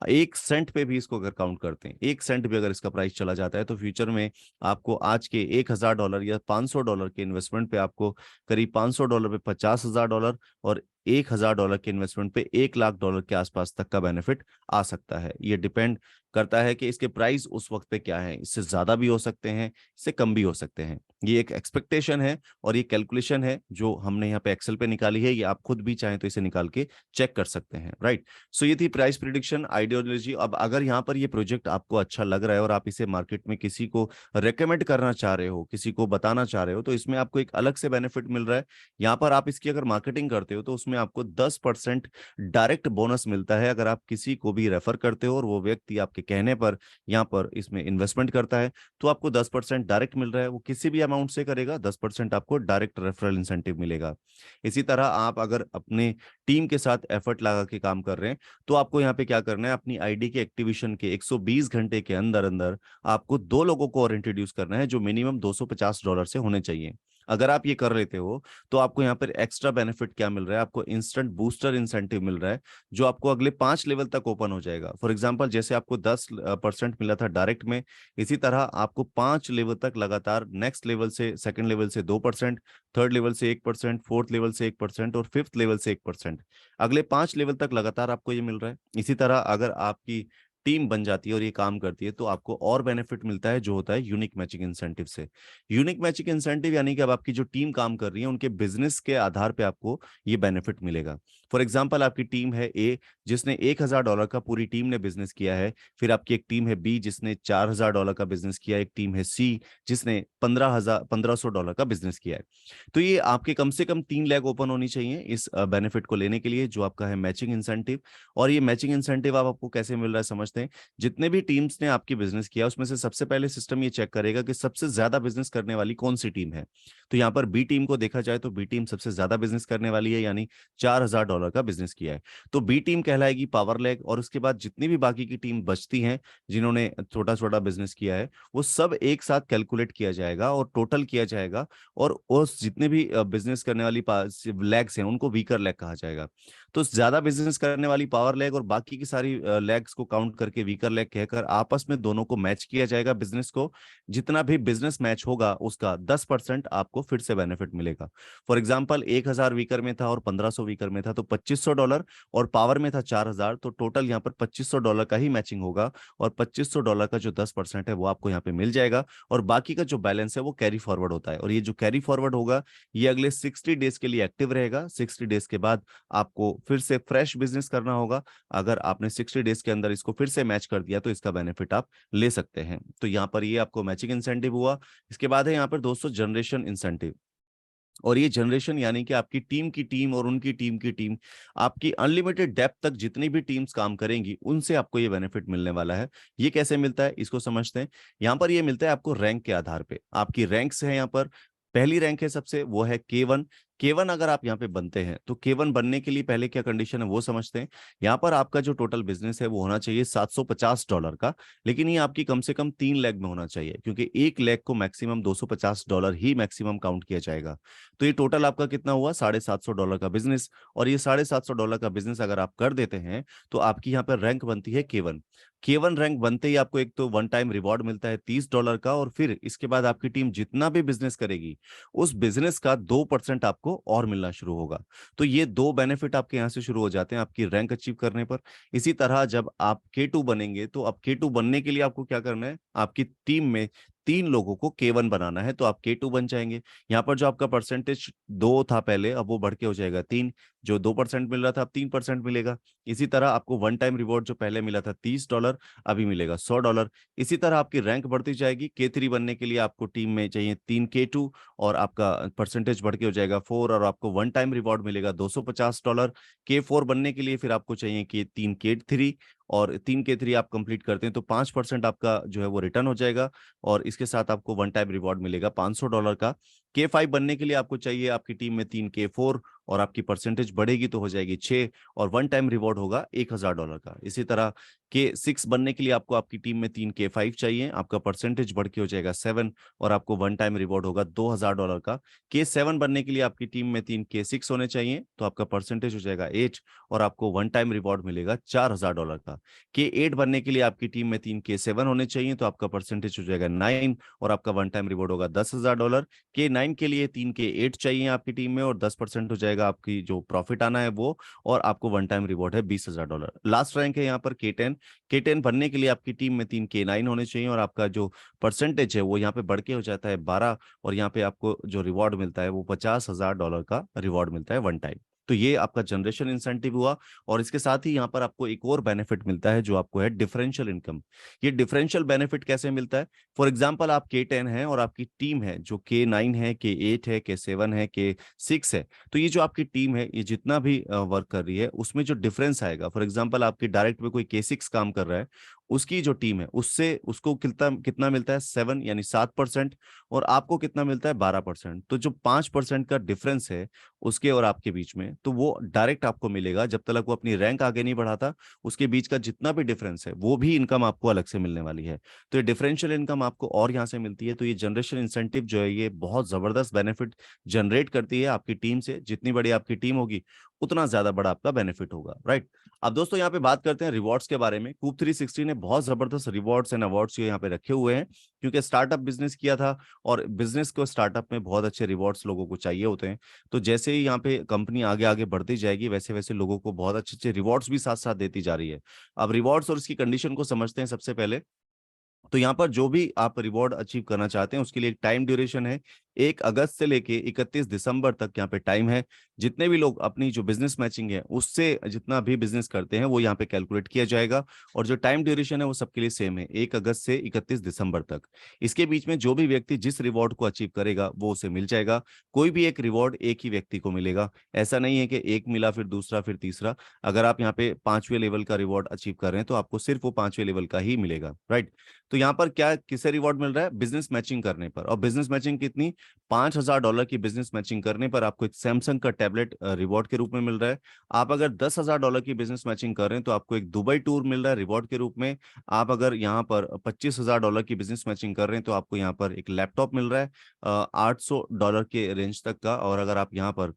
1 सेंट पे भी इसको अगर काउंट करते हैं, 1 सेंट भी अगर इसका प्राइस चला जाता है, तो फ्यूचर में आपको आज के $1,000 या $500 के इन्वेस्टमेंट पे आपको करीब $500 पे $50,000, और $1,000 के इन्वेस्टमेंट पे $1,00,000 के आसपास तक का बेनिफिट आ सकता है। ये डिपेंड करता है कि इसके प्राइस उस वक्त पे क्या है। इससे ज्यादा भी हो सकते हैं, इससे कम भी हो सकते हैं। ये एक एक्सपेक्टेशन है और ये कैलकुलेशन है जो हमने यहाँ पे एक्सेल पे निकाली है। ये आप खुद भी चाहें तो इसे निकाल के चेक कर सकते हैं, राइट। सो ये थी प्राइस प्रिडिक्शन आइडियोलॉजी। अब अगर यहाँ पर ये प्रोजेक्ट आपको अच्छा लग रहा है और आप इसे मार्केट में किसी को रेकमेंड करना चाह रहे हो, किसी को बताना चाह रहे हो, तो इसमें आपको एक अलग से बेनिफिट मिल रहा है। यहाँ पर आप इसकी अगर मार्केटिंग करते हो तो उसमें आपको 10% डायरेक्ट बोनस मिलता है। अगर आप किसी को भी रेफर करते हो और वो व्यक्ति आपके कहने पर यहाँ पर इसमें इन्वेस्टमेंट करता है, तो आपको 10% डायरेक्ट मिल रहा है। वो किसी भी अमाउंट से करेगा, 10% आपको डायरेक्ट रेफरल इंसेंटिव मिलेगा। इसी तरह आप अगर अपने टीम के साथ एफर्ट लगा के काम कर रहे हैं, तो आपको यहाँ पे क्या करना है, अपनी आईडी के एक्टिवेशन के 120 घंटे के अंदर अंदर आपको 2 लोगों को और इंट्रोड्यूस करना है, जो मिनिमम $250 से होने चाहिए। अगर आप ये कर लेते हो तो आपको यहाँ पर एक्स्ट्रा बेनिफिट क्या मिल रहा है, आपको इंस्टेंट बूस्टर इंसेंटिव मिल रहा है, जो आपको अगले 5 लेवल तक ओपन हो जाएगा। फॉर एग्जांपल, जैसे आपको 10% मिला था डायरेक्ट में, इसी तरह आपको 5 लेवल तक लगातार नेक्स्ट लेवल से, सेकंड लेवल से 2%, थर्ड लेवल से 1%, फोर्थ लेवल से 1% और फिफ्थ लेवल से 1%, अगले 5 लेवल तक लगातार आपको ये मिल रहा है। इसी तरह अगर आपकी टीम बन जाती है और ये काम करती है, तो आपको और बेनिफिट मिलता है, जो होता है यूनिक मैचिंग इंसेंटिव से। यूनिक मैचिंग इंसेंटिव यानी कि अब आपकी जो टीम काम कर रही है उनके बिजनेस के आधार पे आपको ये बेनिफिट मिलेगा। फॉर एग्जाम्पल, आपकी टीम है ए जिसने $1,000 का पूरी टीम ने बिजनेस किया है, फिर आपकी एक टीम है बी जिसने $4,000 का बिजनेस किया, एक टीम है सी जिसने $1,500 का बिजनेस किया है। तो ये आपके कम से कम 3 लाख ओपन होनी चाहिए इस बेनिफिट को लेने के लिए, जो आपका है मैचिंग इंसेंटिव। और ये मैचिंग इंसेंटिव आप आपको कैसे मिल रहा है समझते हैं। जितने भी टीम्स ने आपकी बिजनेस किया उसमें से सबसे पहले सिस्टम ये चेक करेगा कि सबसे ज्यादा बिजनेस करने वाली कौन सी टीम है। तो यहाँ पर बी टीम को देखा जाए तो बी टीम सबसे ज्यादा बिजनेस करने वाली है, यानी $4000 का बिजनेस किया है। तो बी टीम कहलाएगी पावर लेग, और उसके बाद जितनी भी बाकी की टीम बचती हैं जिन्होंने छोटा छोटा बिजनेस किया है, वो सब एक साथ कैलकुलेट किया जाएगा और टोटल किया जाएगा, और उस जितने भी बिजनेस करने वाली लेग्स हैं उनको वीकर लेग कहा जाएगा। तो ज्यादा बिजनेस करने वाली पावर लेग और बाकी की सारी लेग्स को काउंट करके वीकर लेग कहकर आपस में दोनों को मैच किया जाएगा बिजनेस को। जितना भी बिजनेस मैच होगा उसका 10% आपको फिर से बेनिफिट मिलेगा। फॉर एग्जाम्पल 1000 वीकर में था और 1500 वीकर में था तो $2500, और पावर में था 4000, तो टोटल यहाँ पर $2500 का ही मैचिंग होगा, और $2500 का जो 10% है वो आपको यहाँ पे मिल जाएगा, और बाकी का जो बैलेंस है वो कैरी फॉरवर्ड होता है। और ये जो कैरी फॉरवर्ड होगा ये अगले 60 डेज के लिए एक्टिव रहेगा। 60 डेज के बाद आपको फिर से फ्रेश बिजनेस करना होगा। अगर आपने 60 डेज के अंदर इसको फिर से मैच कर दिया तो इसका बेनिफिट आप ले सकते हैं। तो यहाँ पर ये आपको मैचिंग इंसेंटिव हुआ। इसके बाद है यहाँ पर दोस्तों जनरेशन इंसेंटिव। और ये जनरेशन यानी कि आपकी टीम की टीम और उनकी टीम की टीम, आपकी अनलिमिटेड डेप्थ तक जितनी भी टीम्स काम करेंगी उनसे आपको ये बेनिफिट मिलने वाला है। ये कैसे मिलता है इसको समझते हैं। यहाँ पर ये मिलता है आपको रैंक के आधार पे। आपकी रैंक्स है यहाँ पर, पहली रैंक है सबसे, वो है K1। K1 अगर आप यहाँ पे बनते हैं तो K1 बनने के लिए पहले क्या कंडीशन है वो समझते हैं। यहाँ पर आपका जो टोटल बिजनेस है वो होना चाहिए $750 का, लेकिन ये आपकी कम से कम 3 लेग में होना चाहिए, क्योंकि एक लेग को मैक्सिमम $250 ही मैक्सिमम काउंट किया जाएगा। तो ये टोटल आपका कितना हुआ, $750 का बिजनेस। और ये $750 का बिजनेस अगर आप कर देते हैं तो आपकी यहाँ पर रैंक बनती है K1। K1 रैंक बनते ही आपको एक तो वन टाइम रिवॉर्ड मिलता है $30 का, और फिर इसके बाद आपकी टीम जितना भी बिजनेस करेगी उस बिजनेस का 2% आपको और मिलना शुरू होगा। तो ये दो बेनिफिट आपके यहाँ से शुरू हो जाते हैं आपकी रैंक अचीव करने पर। इसी तरह जब आप K2 बनेंगे तो अब K2 बनने के लिए आपको क्या करना है, आपकी टीम में 3 लोगों को K1 बनाना है तो आप K2 बन जाएंगे। यहाँ पर जो आपका परसेंटेज 2 था पहले, अब वो बढ़ के हो जाएगा 3। जो 2% मिल रहा था अब 3% मिलेगा। इसी तरह आपको वन टाइम रिवॉर्ड जो पहले मिला था $30 अभी मिलेगा $100। इसी तरह आपकी रैंक बढ़ती जाएगी। K3 बनने के लिए आपको टीम में चाहिए 3 K2, और आपका परसेंटेज बढ़ के हो जाएगा 4, और आपको वन टाइम रिवॉर्ड मिलेगा $250। K4 बनने के लिए फिर आपको चाहिए कि 3 K3, और 3 K3 आप कंप्लीट करते हैं तो 5% आपका जो है वो रिटर्न हो जाएगा, और इसके साथ आपको वन टाइम रिवॉर्ड मिलेगा $500 का। K5 बनने के लिए आपको चाहिए आपकी टीम में 3 K4, और आपकी परसेंटेज बढ़ेगी तो हो जाएगी 6, और वन टाइम रिवॉर्ड होगा $1000 का। इसी तरह K6 बनने के लिए आपको आपकी टीम में 3 K5 चाहिए, आपका परसेंटेज बढ़ के हो जाएगा 7, और आपको वन टाइम रिवॉर्ड होगा $2000 का। K7 बनने के लिए आपकी टीम में 3 K6 होने चाहिए तो आपका परसेंटेज हो जाएगा 8, और आपको वन टाइम रिवॉर्ड मिलेगा $4000 का। K8 बनने के लिए आपकी टीम में 3 K7 होने चाहिए तो आपका परसेंटेज हो जाएगा 9, और आपका वन टाइम रिवॉर्ड होगा $10,000। K9 के लिए 3 K8 चाहिए आपकी टीम में, और 10% हो जाएगा आपकी जो प्रॉफिट आना है वो, और आपको वन टाइम रिवॉर्ड है $20,000। लास्ट रैंक है यहाँ पर K10। K10 बनने के लिए आपकी टीम में 3 K9 होने चाहिए, और आपका जो परसेंटेज है वो यहाँ पे बढ़ के हो जाता है 12, और यहाँ पे आपको जो रिवॉर्ड मिलता है वो $50,000 का रिवॉर्ड मिलता है वन टाइम। तो ये आपका जनरेशन इंसेंटिव हुआ। और इसके साथ ही यहाँ पर आपको एक और बेनिफिट मिलता है जो आपको है डिफरेंशियल इनकम। ये डिफरेंशियल बेनिफिट कैसे मिलता है, फॉर एग्जांपल आप K10 है और आपकी टीम है जो K9 है, K8 है, K7 है, K6 है। तो ये जो आपकी टीम है ये जितना भी वर्क कर रही है उसमें जो डिफरेंस आएगा, फॉर एग्जांपल आपकी डायरेक्ट में कोई K6 काम कर रहा है, उसकी जो टीम है उससे उसको कितना कितना मिलता है 7 यानी 7%, और आपको कितना मिलता है 12%। तो जो 5% का डिफरेंस है उसके और आपके बीच में, तो वो डायरेक्ट आपको मिलेगा जब तक वो अपनी रैंक आगे नहीं बढ़ाता। उसके बीच का जितना भी डिफरेंस है वो भी इनकम आपको अलग से मिलने वाली है। तो ये डिफरेंशियल इनकम आपको और यहाँ से मिलती है। तो ये जनरेशन इंसेंटिव जो है ये बहुत जबरदस्त बेनिफिट जनरेट करती है आपकी टीम से। जितनी बड़ी आपकी टीम होगी उतना ज्यादा बड़ा आपका बेनिफिट होगा, राइट। अब दोस्तों यहाँ पे बात करते हैं रिवॉर्ड्स के बारे में। कूप 360 ने बहुत जबरदस्त रिवॉर्ड्स एंड अवार्ड्स यहाँ पे रखे हुए हैं, क्योंकि स्टार्टअप बिजनेस किया था, और बिजनेस को स्टार्टअप में बहुत अच्छे रिवॉर्ड्स लोगों को चाहिए होते हैं। तो जैसे ही यहाँ पे कंपनी आगे आगे बढ़ती जाएगी वैसे वैसे लोगों को बहुत अच्छे अच्छे रिवॉर्ड्स भी साथ साथ देती जा रही है। अब रिवॉर्ड्स और इसकी कंडीशन को समझते हैं सबसे पहले। तो यहाँ पर जो भी आप रिवॉर्ड अचीव करना चाहते हैं उसके लिए एक टाइम ड्यूरेशन है। 1 अगस्त से लेके 31 दिसंबर तक यहाँ पे टाइम है। जितने भी लोग अपनी जो बिजनेस मैचिंग है उससे जितना भी बिजनेस करते हैं वो यहाँ पे कैलकुलेट किया जाएगा, और जो टाइम ड्यूरेशन है वो सबके लिए सेम है, 1 अगस्त से 31 दिसंबर तक। इसके बीच में जो भी व्यक्ति जिस रिवॉर्ड को अचीव करेगा वो उसे मिल जाएगा। कोई भी एक रिवॉर्ड एक ही व्यक्ति को मिलेगा, ऐसा नहीं है कि एक मिला फिर दूसरा फिर तीसरा। अगर आप यहाँ पे 5वें लेवल का रिवॉर्ड अचीव कर रहे हैं तो आपको सिर्फ वो 5वें लेवल का ही मिलेगा, राइट। तो यहाँ पर क्या किसे रिवॉर्ड मिल रहा है, बिजनेस मैचिंग करने पर। और बिजनेस मैचिंग कितनी, $5,000 की बिजनेस मैचिंग करने पर आपको एक सैमसंग का टैबलेट रिवॉर्ड के रूप में मिल रहा है। आप अगर $10,000 की बिजनेस मैचिंग कर रहे हैं तो आपको एक दुबई टूर मिल रहा है रिवॉर्ड के रूप में। आप अगर यहाँ पर $25,000 की बिजनेस मैचिंग कर रहे हैं तो आपको यहाँ पर एक लैपटॉप मिल रहा है $800 के रेंज तक का। और अगर आप यहाँ पर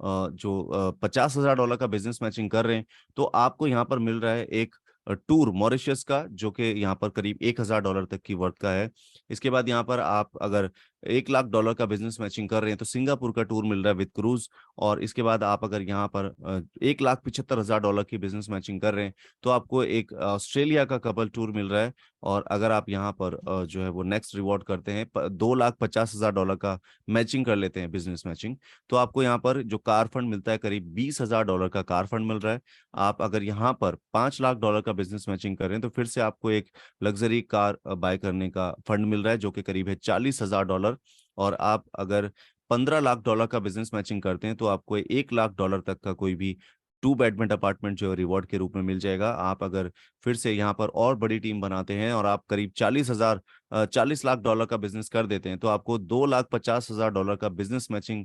जो $50,000 का बिजनेस मैचिंग कर रहे हैं तो आपको यहाँ पर मिल रहा है एक टूर मॉरिशस का, जो कि यहाँ पर करीब $1,000 तक की वर्थ का है। इसके बाद यहाँ पर आप अगर $1,00,000 का बिजनेस मैचिंग कर रहे हैं तो सिंगापुर का टूर मिल रहा है विद क्रूज। और इसके बाद आप अगर यहाँ पर $1,75,000 की बिजनेस मैचिंग कर रहे हैं तो आपको एक ऑस्ट्रेलिया का कपल टूर मिल रहा है। और अगर आप यहाँ पर जो है वो नेक्स्ट रिवॉर्ड करते हैं $2,50,000 का मैचिंग कर लेते हैं बिजनेस मैचिंग, तो आपको यहाँ पर जो कार फंड मिलता है करीब $20,000 का कार फंड मिल रहा है। आप अगर यहाँ पर $5,00,000 का बिजनेस मैचिंग कर रहे हैं तो फिर से आपको एक लग्जरी कार बाय करने का फंड मिल रहा है जो कि करीब है $40,000। और आप अगर $15,00,000 का बिजनेस मैचिंग करते हैं तो आपको $1,00,000 तक का कोई भी 2 बेडरूम अपार्टमेंट जो रिवॉर्ड के रूप में मिल जाएगा। आप अगर फिर से यहाँ पर और बड़ी टीम बनाते हैं और आप करीब $40 लाख का बिजनेस कर देते हैं तो आपको $2,50,000 का बिजनेस मैचिंग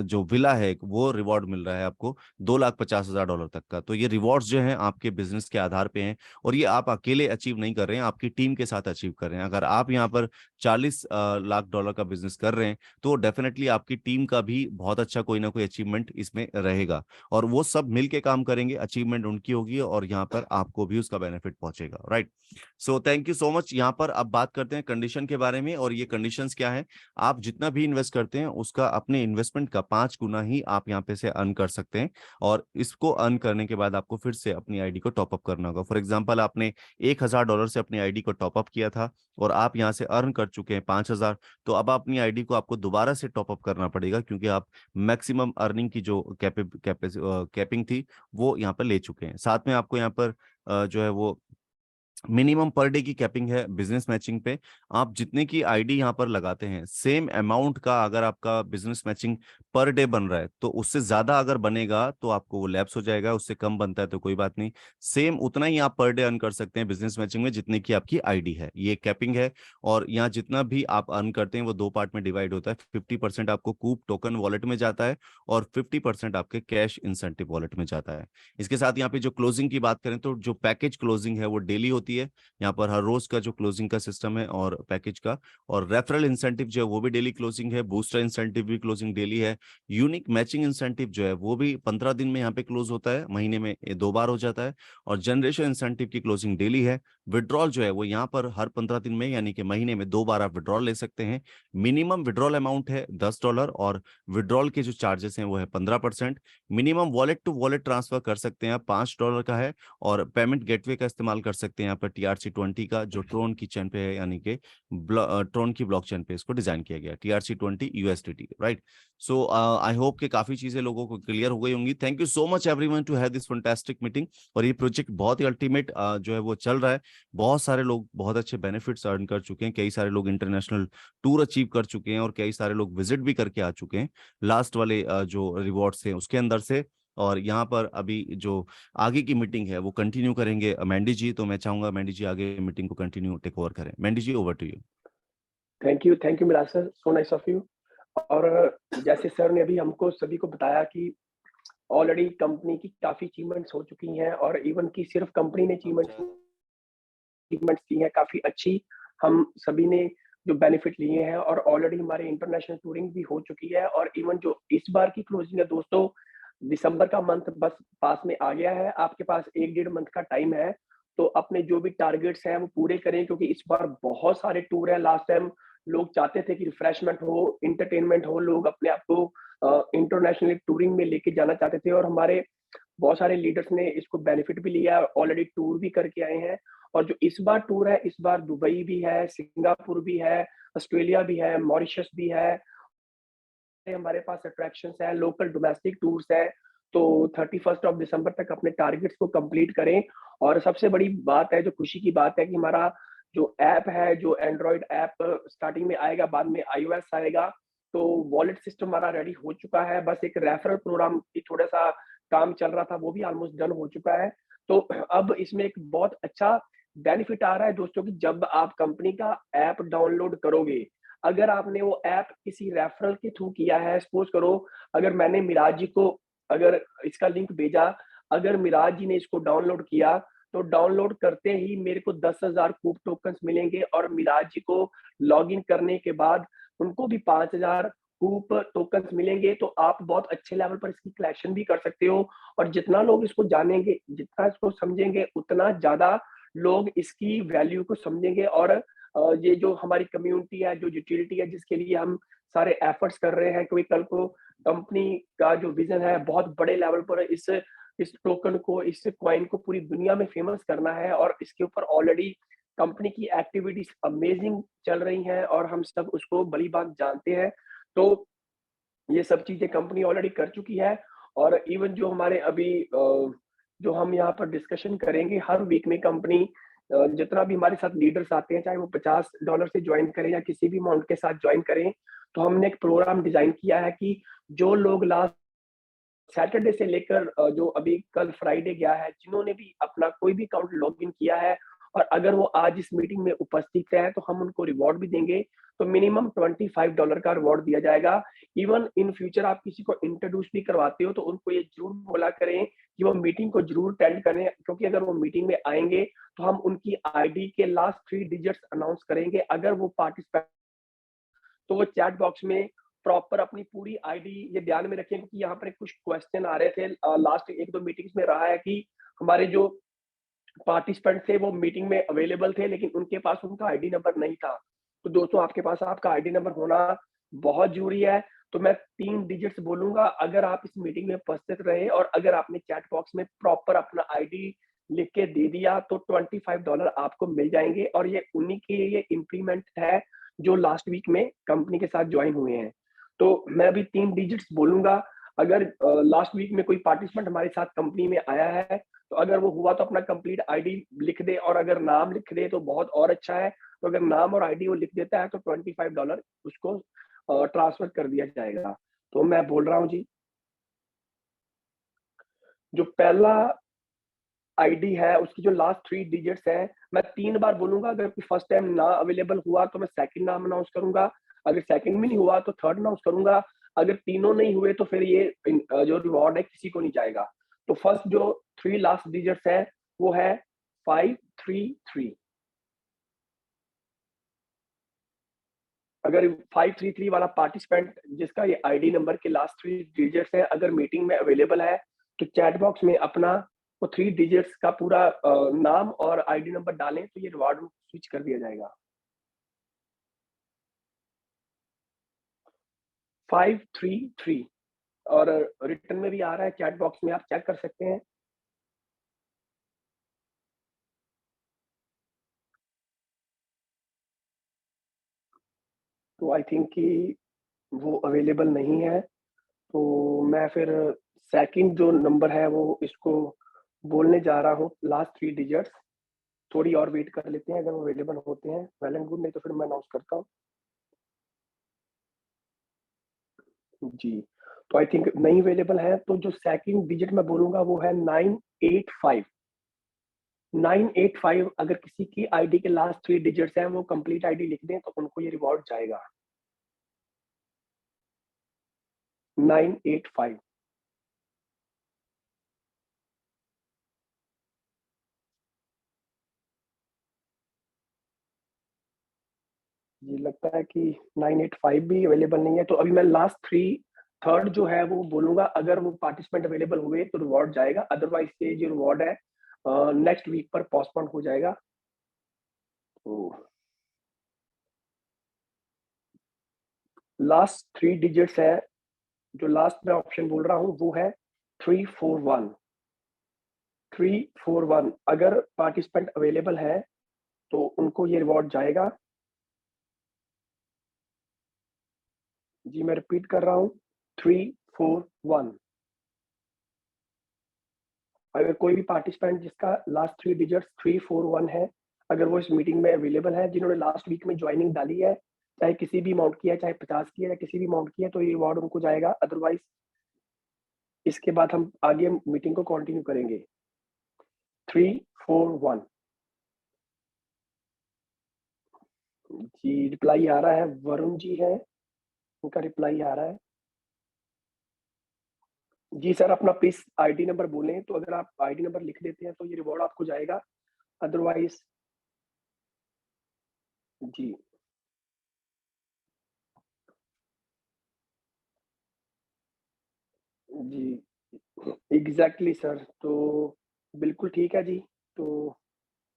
जो विला है वो रिवॉर्ड मिल रहा है आपको $2,50,000 तक का। तो ये रिवॉर्ड्स जो हैं आपके बिजनेस के आधार पे हैं और ये आप अकेले अचीव नहीं कर रहे हैं, आपकी टीम के साथ अचीव कर रहे हैं। अगर आप यहाँ पर $40 लाख का बिजनेस कर रहे हैं तो डेफिनेटली आपकी टीम का भी बहुत अच्छा कोई ना कोई अचीवमेंट इसमें रहेगा और वो सब मिलके काम करेंगे, अचीवमेंट उनकी होगी और यहाँ पर आपको भी उसका बेनिफिट पहुंचेगा। Right, so thank you so much. यहाँ पर अब बात करते हैं कंडीशन के बारे में और ये कंडीशंस क्या है। आप जितना भी इन्वेस्ट करते हैं उसका अपने इन्वेस्टमेंट का 5 गुना ही आप यहाँ पे से अर्न कर सकते हैं और इसको अर्न करने के बाद आपको फिर से अपनी आईडी को टॉपअप करना होगा। फॉर एग्जाम्पल आपने $1,000 से अपनी आईडी को टॉपअप किया था और आप यहाँ से अर्न कर चुके हैं 5,000, तो अब अपनी आईडी को आपको दोबारा से टॉपअप करना पड़ेगा क्योंकि आप मैक्सिमम अर्निंग की जो कैपिंग थी वो यहाँ पर ले चुके हैं। साथ में आपको यहाँ पर जो है वो मिनिमम पर डे की कैपिंग है बिजनेस मैचिंग पे। आप जितने की आईडी यहाँ पर लगाते हैं सेम अमाउंट का अगर आपका बिजनेस मैचिंग पर डे बन रहा है तो उससे ज्यादा अगर बनेगा तो आपको वो लैप्स हो जाएगा, उससे कम बनता है तो कोई बात नहीं, सेम उतना ही आप पर डे अर्न कर सकते हैं बिजनेस मैचिंग में जितने की आपकी आईडी है। ये कैपिंग है और यहाँ जितना भी आप अर्न करते हैं वो 2 पार्ट में डिवाइड होता है। 50% आपको कूप टोकन वॉलेट में जाता है और 50% आपके कैश इंसेंटिव वॉलेट में जाता है। इसके साथ यहाँ पे जो क्लोजिंग की बात करें तो जो पैकेज क्लोजिंग है वो डेली होती है। यहाँ पर हर रोज का जो क्लोजिंग का सिस्टम है और पैकेज का, और रेफरल इंसेंटिव जो है वो भी डेली क्लोजिंग है, बूस्टर इंसेंटिव भी क्लोजिंग डेली है, यूनिक मैचिंग इंसेंटिव जो है वो भी 15 दिन में यहाँ पे क्लोज होता है, महीने में 2 बार हो जाता है, और जनरेशन इंसेंटिव की क्लोजिंग डेली है। विड्रॉल जो है वो यहाँ पर हर 15 दिन में यानी कि महीने में 2 बार आप विड्रॉल ले सकते हैं। मिनिमम विड्रॉल अमाउंट है $10 और विड्रॉल के जो चार्जेस हैं वो है 15%। Minimum wallet to wallet transfer कर सकते हैं आप $5 का है और पेमेंट गेटवे का इस्तेमाल कर सकते हैं यहाँ पर TRC20 का जो ट्रोन की चेन पे है, यानी कि ट्रोन की ब्लॉकचेन पे इसको डिजाइन किया गया TRC20 USDT। Right, so I hope कि काफी चीजें लोगों को क्लियर हो गई होंगी। Thank you so much everyone to have this fantastic meeting. और ये प्रोजेक्ट बहुत ही अल्टीमेट जो है वो चल रहा है। बहुत सारे लोग बहुत अच्छे बेनिफिट्स अर्न कर चुके हैं, कई सारे लोग इंटरनेशनल टूर अचीव कर चुके हैं और कई सारे लोग विजिट भी करके आ चुके हैं लास्ट वाले जो रिवॉर्ड्स हैं उसके अंदर से। और यहाँ पर अभी जो आगे की मीटिंग है वो कंटिन्यू करेंगे मैंडी जी, तो मैं चाहूंगा मैंडी जी आगे मीटिंग को कंटिन्यू टेक ओवर करें। Mandy ji, over to you. Thank you Miraj sir, so nice of you. और जैसे सर ने अभी हमको सभी को बताया कि ऑलरेडी कंपनी की काफ़ी अचीवमेंट्स हो चुकी हैं और इवन कि सिर्फ कंपनी ने अचीवमेंट्स की हैं काफ़ी अच्छी। हम सभी ने जो बेनिफिट लिए हैं और ऑलरेडी हमारे इंटरनेशनल टूरिंग भी हो चुकी है और इवन जो इस बार की क्लोजिंग है दोस्तों, दिसंबर का मंथ बस पास में आ गया है। आपके पास 1 डेढ़ मंथ का टाइम है, तो अपने जो भी टारगेट्स हैं वो पूरे करें क्योंकि इस बार बहुत सारे टूर हैं। लास्ट टाइम लोग चाहते थे कि रिफ्रेशमेंट हो, एंटरटेनमेंट हो, लोग अपने आप को इंटरनेशनल टूरिंग में लेके जाना चाहते थे और हमारे बहुत सारे लीडर्स ने इसको बेनिफिट भी लिया है, ऑलरेडी टूर भी करके आए हैं। और जो इस बार टूर है, इस बार दुबई भी है, सिंगापुर भी है, ऑस्ट्रेलिया भी है, मॉरिशस भी है। हमारे पास अट्रैक्शंस हैं, लोकल डोमेस्टिक टूर्स हैं। तो 31st ऑफ दिसंबर तक अपने टारगेट्स को कंप्लीट करें। और सबसे बड़ी बात है, जो खुशी की बात है कि हमारा जो ऐप है, जो एंड्रॉइड ऐप स्टार्टिंग में आएगा, बाद में iOS आएगा। तो वॉलेट सिस्टम हमारा रेडी हो चुका है, बस एक रेफरल प्रोग्राम की थोड़ा-सा काम चल रहा था, वो भी ऑलमोस्ट डन हो चुका है। तो अब इसमें एक बहुत अच्छा बेनिफिट आ रहा है दोस्तों कि जब आप कंपनी का ऐप डाउनलोड करोगे, अगर आपने वो ऐप किसी रेफरल के थ्रू किया है, सपोज करो अगर मैंने मिराज जी को अगर इसका लिंक भेजा, अगर मिराज जी ने इसको डाउनलोड किया, तो डाउनलोड करते ही मेरे को 10,000 कूप टोकन्स मिलेंगे और मिराज जी को लॉगिन करने के बाद उनको भी 5,000 कूप टोकन्स मिलेंगे। तो आप बहुत अच्छे लेवल पर इसकी कलेक्शन भी कर सकते हो और जितना लोग इसको जानेंगे, जितना इसको समझेंगे, उतना ज़्यादा लोग इसकी वैल्यू को समझेंगे और ये जो हमारी कम्युनिटी है, जो यूटिलिटी है, जिसके लिए हम सारे एफर्ट्स कर रहे हैं, क्योंकि कल को कंपनी का जो विजन है बहुत बड़े लेवल पर इस टोकन को, इस कॉइन को पूरी दुनिया में फेमस करना है और इसके ऊपर ऑलरेडी कंपनी की एक्टिविटीज अमेजिंग चल रही हैं और हम सब उसको भली बात जानते हैं। तो ये सब चीजें कंपनी ऑलरेडी कर चुकी है और इवन जो हमारे अभी जो हम यहाँ पर डिस्कशन करेंगे हर वीक में कंपनी जितना भी हमारे साथ लीडर्स आते हैं, चाहे वो $50 से ज्वाइन करें या किसी भी अमाउंट के साथ ज्वाइन करें, तो हमने एक प्रोग्राम डिजाइन किया है कि जो लोग लास्ट सैटरडे से लेकर जो अभी कल फ्राइडे गया है, जिन्होंने भी अपना कोई भी अकाउंट लॉगिन किया है और अगर वो आज इस मीटिंग में उपस्थित है, तो हम उनको रिवॉर्ड भी देंगे। तो मिनिमम $25 का रिवॉर्ड दिया जाएगा। इवन इन फ्यूचर आप किसी को इंट्रोड्यूस भी करवाते हो, तो उनको ये ज़रूर बोला करें कि वो मीटिंग को ज़रूर अटेंड करें, क्योंकि अगर वो मीटिंग में आएँगे, तो हम उनकी आईडी के लास्ट 3 डिजिट्स अनाउंस करेंगे। अगर वो पार्टिसिपेंट तो वो चैट बॉक्स में प्रॉपर अपनी पूरी आईडी ये ध्यान में रखें, क्योंकि यहाँ पर कुछ क्वेश्चन आ रहे थे लास्ट 1-2 मीटिंग्स में रहा है कि हमारे जो पार्टिसिपेंट थे वो मीटिंग में अवेलेबल थे लेकिन उनके पास उनका आईडी नंबर नहीं था। तो दोस्तों आपके पास आपका आईडी नंबर होना बहुत ज़रूरी है। तो मैं 3 डिजिट्स बोलूँगा, अगर आप इस मीटिंग में उपस्थित रहे और अगर आपने चैट बॉक्स में प्रॉपर अपना आईडी लिख के दे दिया तो $25 आपको मिल जाएँगे और ये उन्हीं के लिए इम्प्लीमेंट है जो लास्ट वीक में कंपनी के साथ जॉइन हुए हैं। तो मैं अभी 3 डिजिट्स बोलूँगा, अगर लास्ट वीक में कोई पार्टिसिपेंट हमारे साथ कंपनी में आया है, तो अगर वो हुआ तो अपना कंप्लीट आईडी लिख दे और अगर नाम लिख दे तो बहुत और अच्छा है। तो अगर नाम और आईडी वो लिख देता है तो $25 उसको ट्रांसफर कर दिया जाएगा। तो मैं बोल रहा हूँ जी, जो पहला आईडी है उसकी जो लास्ट 3 डिजिट्स हैं, मैं 3 बार बोलूँगा, अगर कोई फर्स्ट टाइम ना अवेलेबल हुआ तो मैं सेकंड नाम अनाउंस करूँगा, अगर सेकंड भी नहीं हुआ तो थर्ड अनाउंस करूँगा, अगर तीनों नहीं हुए तो फिर ये जो रिवॉर्ड है किसी को नहीं जाएगा। तो फर्स्ट जो 3 लास्ट डिजिट्स हैं वो है 533। अगर 533 वाला पार्टिसिपेंट जिसका ये आईडी नंबर के लास्ट 3 डिजिट्स हैं, अगर मीटिंग में अवेलेबल है, तो चैट बॉक्स में अपना वो 3 डिजिट्स का पूरा नाम और आईडी नंबर डालें तो ये रिवार्ड स्विच कर दिया जाएगा। 533 और रिटर्न में भी आ रहा है, चैट बॉक्स में आप चेक कर सकते हैं। तो आई थिंक कि वो अवेलेबल नहीं है, तो मैं फिर सेकंड जो नंबर है वो इसको बोलने जा रहा हूँ, लास्ट 3 डिजिट्स। थोड़ी और वेट कर लेते हैं, अगर वो अवेलेबल होते हैं वेल एंड गुड, नहीं तो फिर मैं अनाउंस करता हूँ। जी, तो आई थिंक नहीं अवेलेबल है, तो जो सेकंड डिजिट मैं बोलूँगा वो है 985। 985 अगर किसी की आईडी के लास्ट 3 डिजिट्स हैं, वो कंप्लीट आईडी लिख दें तो उनको ये रिवॉर्ड जाएगा। 985। जी, लगता है कि 985 भी अवेलेबल नहीं है, तो अभी मैं लास्ट 3 थर्ड जो है वो बोलूँगा, अगर वो पार्टिसिपेंट अवेलेबल हुए तो रिवॉर्ड जाएगा, अदरवाइज़ ये जो रिवॉर्ड है नेक्स्ट वीक पर पोस्टपोन हो जाएगा। तो लास्ट 3 डिजिट्स है, जो लास्ट मैं ऑप्शन बोल रहा हूँ वो है 341। 341 अगर पार्टिसिपेंट अवेलेबल है, तो उनको ये रिवॉर्ड जाएगा। जी, मैं रिपीट कर रहा हूँ, 341। अगर कोई भी पार्टिसिपेंट जिसका लास्ट 3 डिजिट्स 341 है, अगर वो इस मीटिंग में अवेलेबल है, जिन्होंने लास्ट वीक में जॉइनिंग डाली है, चाहे किसी भी अमाउंट की है, चाहे 50 की है या किसी भी अमाउंट की है, तो ये रिवॉर्ड उनको जाएगा। अदरवाइज़ इसके बाद हम आगे मीटिंग को कंटिन्यू करेंगे। 341। जी, रिप्लाई आ रहा है, वरुण जी हैं, उनका रिप्लाई आ रहा है। जी सर, अपना प्लीज़ आईडी नंबर बोलें, तो अगर आप आईडी नंबर लिख देते हैं, तो ये रिवॉर्ड आपको जाएगा, अदरवाइज़ जी। जी, एग्ज़ैक्टली सर, तो बिल्कुल ठीक है जी, तो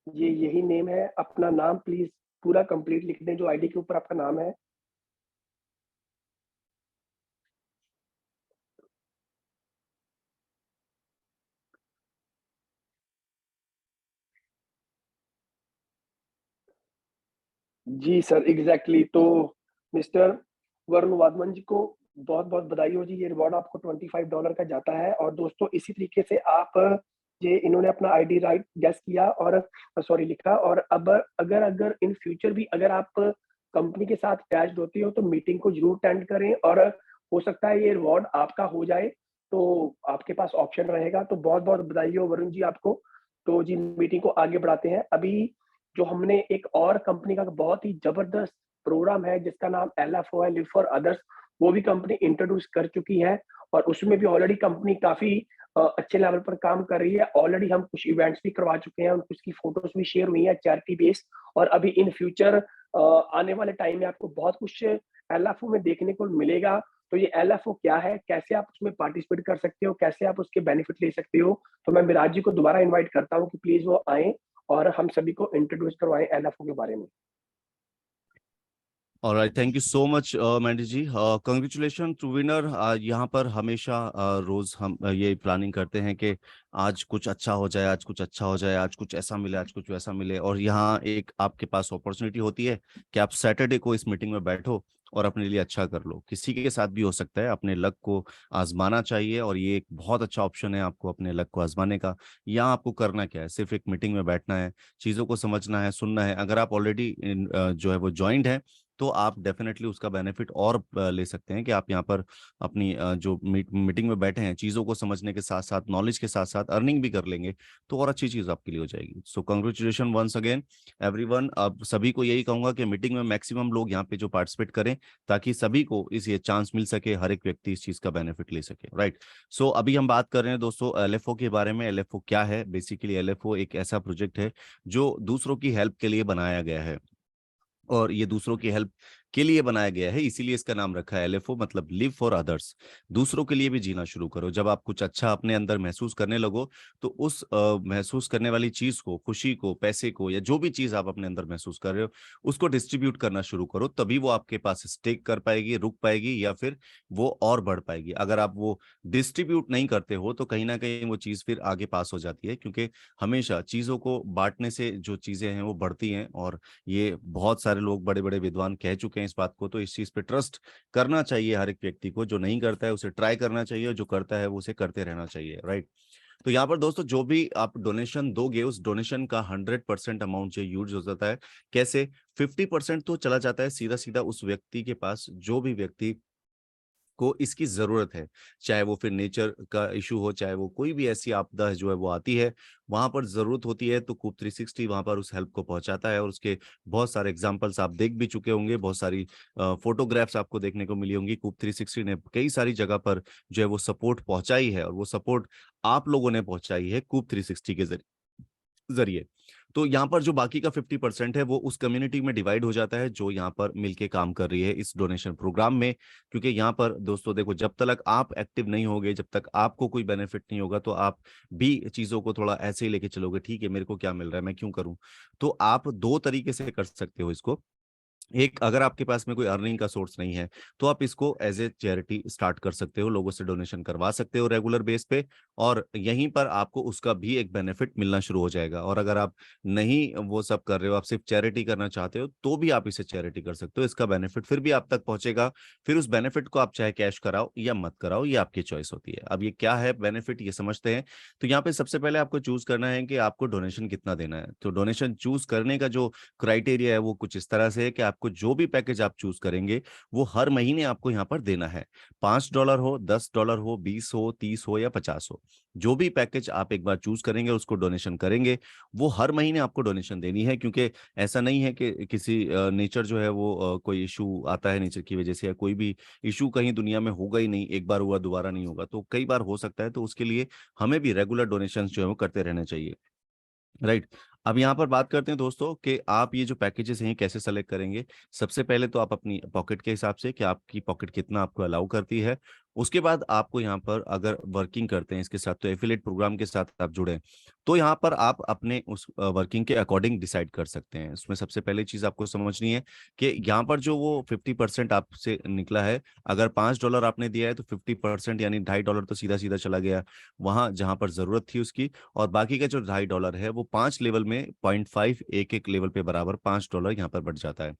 ये यही नेम है, अपना नाम प्लीज़ पूरा कंप्लीट लिख दें, जो आईडी के ऊपर आपका नाम है। जी सर, एग्ज़ैक्टली तो मिस्टर वरुण वाधवन जी को बहुत-बहुत बधाई हो जी, ये रिवॉर्ड आपको $25 का जाता है और दोस्तों इसी तरीके से आप ये इन्होंने अपना आईडी राइट गेस किया और सॉरी लिखा और अब अगर अगर इन फ्यूचर भी अगर आप कंपनी के साथ अटैच्ड होते हो तो मीटिंग को ज़रूर अटेंड करें और हो सकता है ये रिवॉर्ड आपका हो जाए, तो आपके पास ऑप्शन रहेगा, तो बहुत-बहुत बधाई हो वरुण जी आपको। तो जी मीटिंग को आगे बढ़ाते हैं, अभी जो हमने एक और कंपनी का बहुत ही ज़बरदस्त प्रोग्राम है जिसका नाम एलएफओ है, लिव फॉर अदर्स, वो भी कंपनी इंट्रोड्यूस कर चुकी है और उसमें भी ऑलरेडी कंपनी काफ़ी अच्छे लेवल पर काम कर रही है। ऑलरेडी हम कुछ इवेंट्स भी करवा चुके हैं और उसकी फ़ोटोज़ भी शेयर हुई हैं चैरिटी बेस्ड और अभी इन फ्यूचर आने वाले टाइम में आपको बहुत कुछ एलएफओ में देखने को मिलेगा। तो ये एलएफओ क्या है? कैसे आप उसमें पार्टिसिपेट कर सकते हो? कैसे आप उसके बेनिफिट ले सकते हो? तो मैं मिराज जी को दोबारा इनवाइट करता हूँ कि प्लीज़ वो आएँ और हम सभी को इंट्रोड्यूस करवाएँ एलएफओ के बारे में। Alright, thank you so much Mandy ji. Congratulation to winner. यहाँ पर हमेशा रोज हम ये प्लानिंग करते हैं कि आज कुछ अच्छा हो जाए, आज कुछ अच्छा हो जाए, आज कुछ ऐसा मिले, आज कुछ वैसा मिले, और यहाँ एक आपके पास अपॉर्चुनिटी होती है कि आप सैटरडे को इस मीटिंग में बैठो और अपने लिए अच्छा कर लो। किसी के साथ भी हो सकता है, अपने लक को आजमाना चाहिए और ये एक बहुत अच्छा ऑप्शन है आपको अपने लक को आजमाने का। यहाँ आपको करना क्या है, सिर्फ एक मीटिंग में बैठना है, चीज़ों को समझना है, सुनना है। अगर आप ऑलरेडी जो है वो ज्वाइंट है तो आप डेफिनेटली उसका बेनिफिट और ले सकते हैं कि आप यहाँ पर अपनी जो मीटिंग में बैठे हैं, चीज़ों को समझने के साथ-साथ, नॉलेज के साथ-साथ अर्निंग भी कर लेंगे, तो और अच्छी चीज़ आपके लिए हो जाएगी। सो कांग्रेचुलेशन वंस अगेन एवरीवन। अब सभी को यही कहूँगा कि मीटिंग में मैक्सिमम लोग यहाँ पे जो पार्टिसिपेट करें, ताकि सभी को इस ये चांस मिल सके, हर एक व्यक्ति इस चीज़ का बेनिफिट ले सके, राइट? सो अभी हम बात कर रहे हैं दोस्तों एलएफओ के बारे में। एलएफओ क्या है? बेसिकली एलएफओ एक ऐसा प्रोजेक्ट है, जो दूसरों की हेल्प के लिए बनाया गया है। और ये दूसरों की हेल्प के लिए बनाया गया है, इसीलिए इसका नाम रखा है एलएफओ, मतलब लिव फॉर अदर्स। दूसरों के लिए भी जीना शुरू करो। जब आप कुछ अच्छा अपने अंदर महसूस करने लगो, तो उस महसूस करने वाली चीज को, खुशी को, पैसे को, या जो भी चीज आप अपने अंदर महसूस कर रहे हो, उसको डिस्ट्रीब्यूट करना शुरू करो। तभी वो आपके पास स्टेक कर पाएगी, रुक पाएगी, या फिर वो और बढ़ पाएगी। अगर आप वो डिस्ट्रीब्यूट नहीं करते हो, तो कहीं ना कहीं वो चीज फिर आगे पास हो जाती है, क्योंकि हमेशा चीजों को बांटने से जो चीजें हैं वो बढ़ती हैं। और ये बहुत सारे लोग, बड़े-बड़े विद्वान कह चुके हैं इस बात को, तो इस चीज़ पे ट्रस्ट करना चाहिए हर एक व्यक्ति को। जो नहीं करता है उसे ट्राई करना चाहिए, और जो करता है वो उसे करते रहना चाहिए, राइट? तो यहाँ पर दोस्तों जो भी आप डोनेशन दोगे, उस डोनेशन का 100% अमाउंट जो यूज़ हो जाता है। कैसे? 50% तो चला जाता है सीधा-सीधा उस व्यक्ति के पास, जो भी व्यक्ति को इसकी ज़रूरत है। चाहे वो फिर नेचर का इश्यू हो, चाहे वो कोई भी ऐसी आपदा है जो है वो आती है, वहाँ पर ज़रूरत होती है, तो कूप 360 वहाँ पर उस हेल्प को पहुँचाता है। और उसके बहुत सारे एग्ज़ाम्पल्स आप देख भी चुके होंगे, बहुत सारी फ़ोटोग्राफ्स आपको देखने को मिली होंगी। कूप 360 ने कई सारी जगह पर जो है वो सपोर्ट पहुँचाई है, और वो सपोर्ट आप लोगों ने पहुँचाई है कूप 360 के ज़रिए। तो यहाँ पर जो बाकी का 50% है, वो उस कम्युनिटी में डिवाइड हो जाता है, जो यहाँ पर मिलके काम कर रही है इस डोनेशन प्रोग्राम में। क्योंकि यहाँ पर दोस्तों देखो, जब तक आप एक्टिव नहीं होगे, जब तक आपको कोई बेनिफिट नहीं होगा, तो आप भी चीज़ों को थोड़ा ऐसे ही लेके चलोगे, ठीक है मेरे को क्या मिल रहा है, मैं क्यों करूँ? तो आप 2 तरीके से कर सकते हो इसको। एक, अगर आपके पास में कोई अर्निंग का सोर्स नहीं है, तो आप इसको एज ए चैरिटी स्टार्ट कर सकते हो, लोगों से डोनेशन करवा सकते हो रेगुलर बेस पे, और यहीं पर आपको उसका भी एक बेनिफिट मिलना शुरू हो जाएगा। और अगर आप नहीं वो सब कर रहे हो, आप सिर्फ चैरिटी करना चाहते हो, तो भी आप इसे चैरिटी कर सकते हो। इसका बेनिफिट फिर भी आप तक पहुंचेगा। फिर उस बेनिफिट को आप चाहे कैश कराओ या मत कराओ, ये आपकी चॉइस होती है। अब ये क्या है बेनिफिट, ये समझते हैं। तो यहाँ पे सबसे पहले आपको चूज करना है कि आपको डोनेशन कितना देना है। तो डोनेशन चूज करने का जो क्राइटेरिया है, वो कुछ इस तरह से है कि आपको जो भी पैकेज आप चूज करेंगे वो हर महीने आपको यहाँ पर देना है। $5 हो, $10 हो, 20 हो, 30 हो या 50 हो, जो भी पैकेज आप एक बार चूज करेंगे उसको डोनेशन करेंगे, वो हर महीने आपको डोनेशन देनी है। क्योंकि ऐसा नहीं है कि किसी नेचर जो है वो कोई इशू आता है नेचर की वजह से, या कोई भी इशू कहीं दुनिया में होगा ही नहीं, एक बार हुआ दोबारा नहीं होगा, तो कई बार हो सकता है। तो उसके लिए हमें भी रेगुलर डोनेशंस जो है वो करते रहना चाहिए, राइट। अब यहाँ पर बात करते हैं दोस्तों कि आप ये जो पैकेजेस हैं कैसे सेलेक्ट करेंगे। सबसे पहले तो आप अपनी पॉकेट के हिसाब से, कि आपकी पॉकेट कितना आपको अलाउ करती है। उसके बाद आपको यहाँ पर अगर वर्किंग करते हैं इसके साथ, तो एफिलिएट प्रोग्राम के साथ आप जुड़े, तो यहाँ पर आप अपने उस वर्किंग के अकॉर्डिंग डिसाइड कर सकते हैं। उसमें सबसे पहले चीज आपको समझनी है कि यहाँ पर जो वो 50% आपसे निकला है, अगर $5 आपने दिया है तो 50% यानी $2.5 तो सीधा सीधा चला गया वहां जहां पर जरूरत थी उसकी। और बाकी का जो $2.5 है वो 5 लेवल में 0.5 एक एक लेवल पे बराबर $5 यहाँ पर बढ़ जाता है।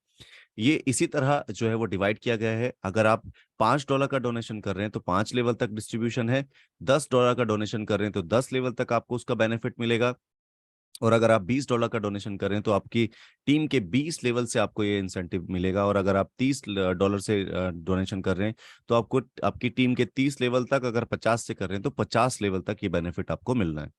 ये इसी तरह जो है वो डिवाइड किया गया है। अगर आप $5 का डोनेशन कर रहे हैं तो 5 लेवल तक डिस्ट्रीब्यूशन है। $10 का डोनेशन कर रहे हैं तो 10 लेवल तक आपको उसका बेनिफिट मिलेगा। और अगर आप $20 का डोनेशन कर रहे हैं तो आपकी टीम के 20 लेवल से आपको ये इंसेंटिव मिलेगा। और अगर आप $30 से डोनेशन कर रहे हैं तो आपको आपकी टीम के 30 लेवल तक, अगर 50 से कर रहे हैं तो 50 लेवल तक ये बेनिफिट आपको मिलना है,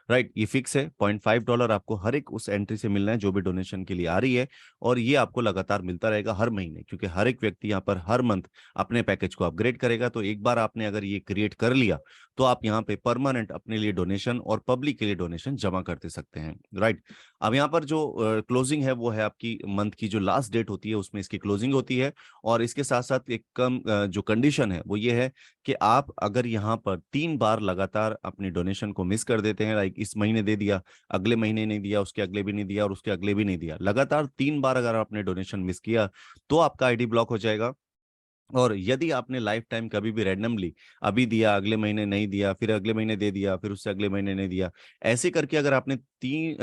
राइट। ये फिक्स है, $0.5 आपको हर एक उस एंट्री से मिलना है जो भी डोनेशन के लिए आ रही है। और ये आपको लगातार मिलता रहेगा हर महीने, क्योंकि हर एक व्यक्ति यहाँ पर हर मंथ अपने पैकेज को अपग्रेड करेगा। तो एक बार आपने अगर ये क्रिएट कर लिया तो आप यहाँ पे परमानेंट अपने लिए डोनेशन और पब्लिक के लिए डोनेशन जमा करते सकते हैं, राइट। अब यहाँ पर जो क्लोजिंग है वो है आपकी मंथ की जो लास्ट डेट होती है उसमें इसकी क्लोजिंग होती है। और इसके साथ साथ एक कम जो कंडीशन है वो ये है कि आप अगर यहाँ पर 3 बार लगातार अपनी डोनेशन को मिस कर देते हैं, लाइक इस महीने दे दिया, अगले महीने नहीं दिया, उसके अगले भी नहीं दिया और उसके अगले भी नहीं दिया, लगातार 3 बार अगर आपने डोनेशन मिस किया तो आपका आईडी ब्लॉक हो जाएगा। और यदि आपने लाइफ टाइम कभी भी रैंडमली अभी दिया, अगले महीने नहीं दिया, फिर अगले महीने दे दिया, फिर उससे अगले महीने नहीं दिया, ऐसे करके अगर आपने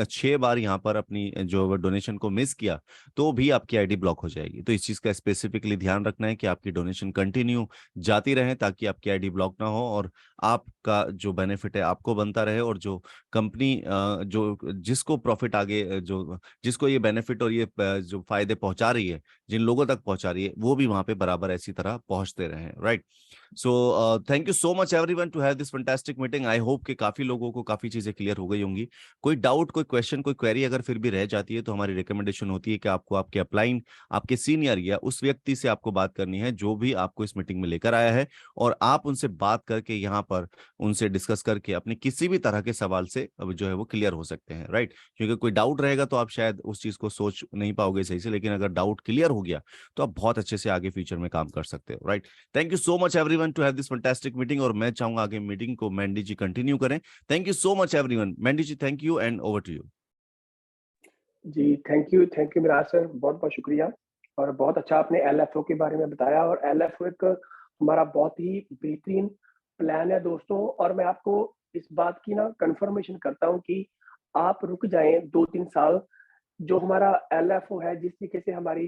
6 बार यहाँ पर अपनी जो डोनेशन को मिस किया तो भी आपकी आईडी ब्लॉक हो जाएगी। तो इस चीज़ का स्पेसिफिकली ध्यान रखना है कि आपकी डोनेशन कंटिन्यू जाती रहे ताकि आपकी आईडी ब्लॉक ना हो और आपका जो बेनिफिट है आपको बनता रहे। और जो कंपनी जो जिसको प्रॉफिट आगे जो जिसको ये बेनिफिट और ये जो फायदे पहुंचा रही है, जिन लोगों तक पहुंचा रही है, वो भी वहां पे बराबर ऐसी तरह पहुंचते रहे, right. So thank you so much everyone to have this fantastic meeting. I hope कि काफी लोगों को काफी चीजें क्लियर हो गई होंगी। कोई डाउट, कोई क्वेश्चन, कोई क्वेरी अगर फिर भी रह जाती है तो हमारी रिकमेंडेशन होती है कि आपको आपके अपलाइन, आपके सीनियर या उस व्यक्ति से आपको बात करनी है जो भी आपको इस मीटिंग में लेकर आया है। और आप उनसे बात करके यहाँ पर उनसे डिस्कस करके अपने किसी भी तरह के सवाल से अब जो है वो क्लियर हो सकते हैं, राइट। क्योंकि कोई डाउट रहेगा तो आप शायद उस चीज को सोच नहीं पाओगे सही से, लेकिन अगर डाउट क्लियर हो गया तो आप बहुत अच्छे से आगे फ्यूचर में काम कर सकते हो, right. Thank you so much everyone to have this fantastic meeting. और मैं चाहूंगा आगे मीटिंग को मैंडी जी कंटिन्यू करें। Thank you so much everyone. Mandy ji, thank you and over to you. जी, थैंक यू मिराज सर, बहुत-बहुत शुक्रिया। और बहुत अच्छा आपने एलएफओ के बारे में बताया और एलएफओ एक हमारा बहुत ही बेहतरीन प्लान है दोस्तों। और मैं आपको इस बात की ना कन्फर्मेशन करता हूँ कि आप रुक जाएँ 2-3 साल। जो हमारा एलएफओ है, जिस तरीके से हमारी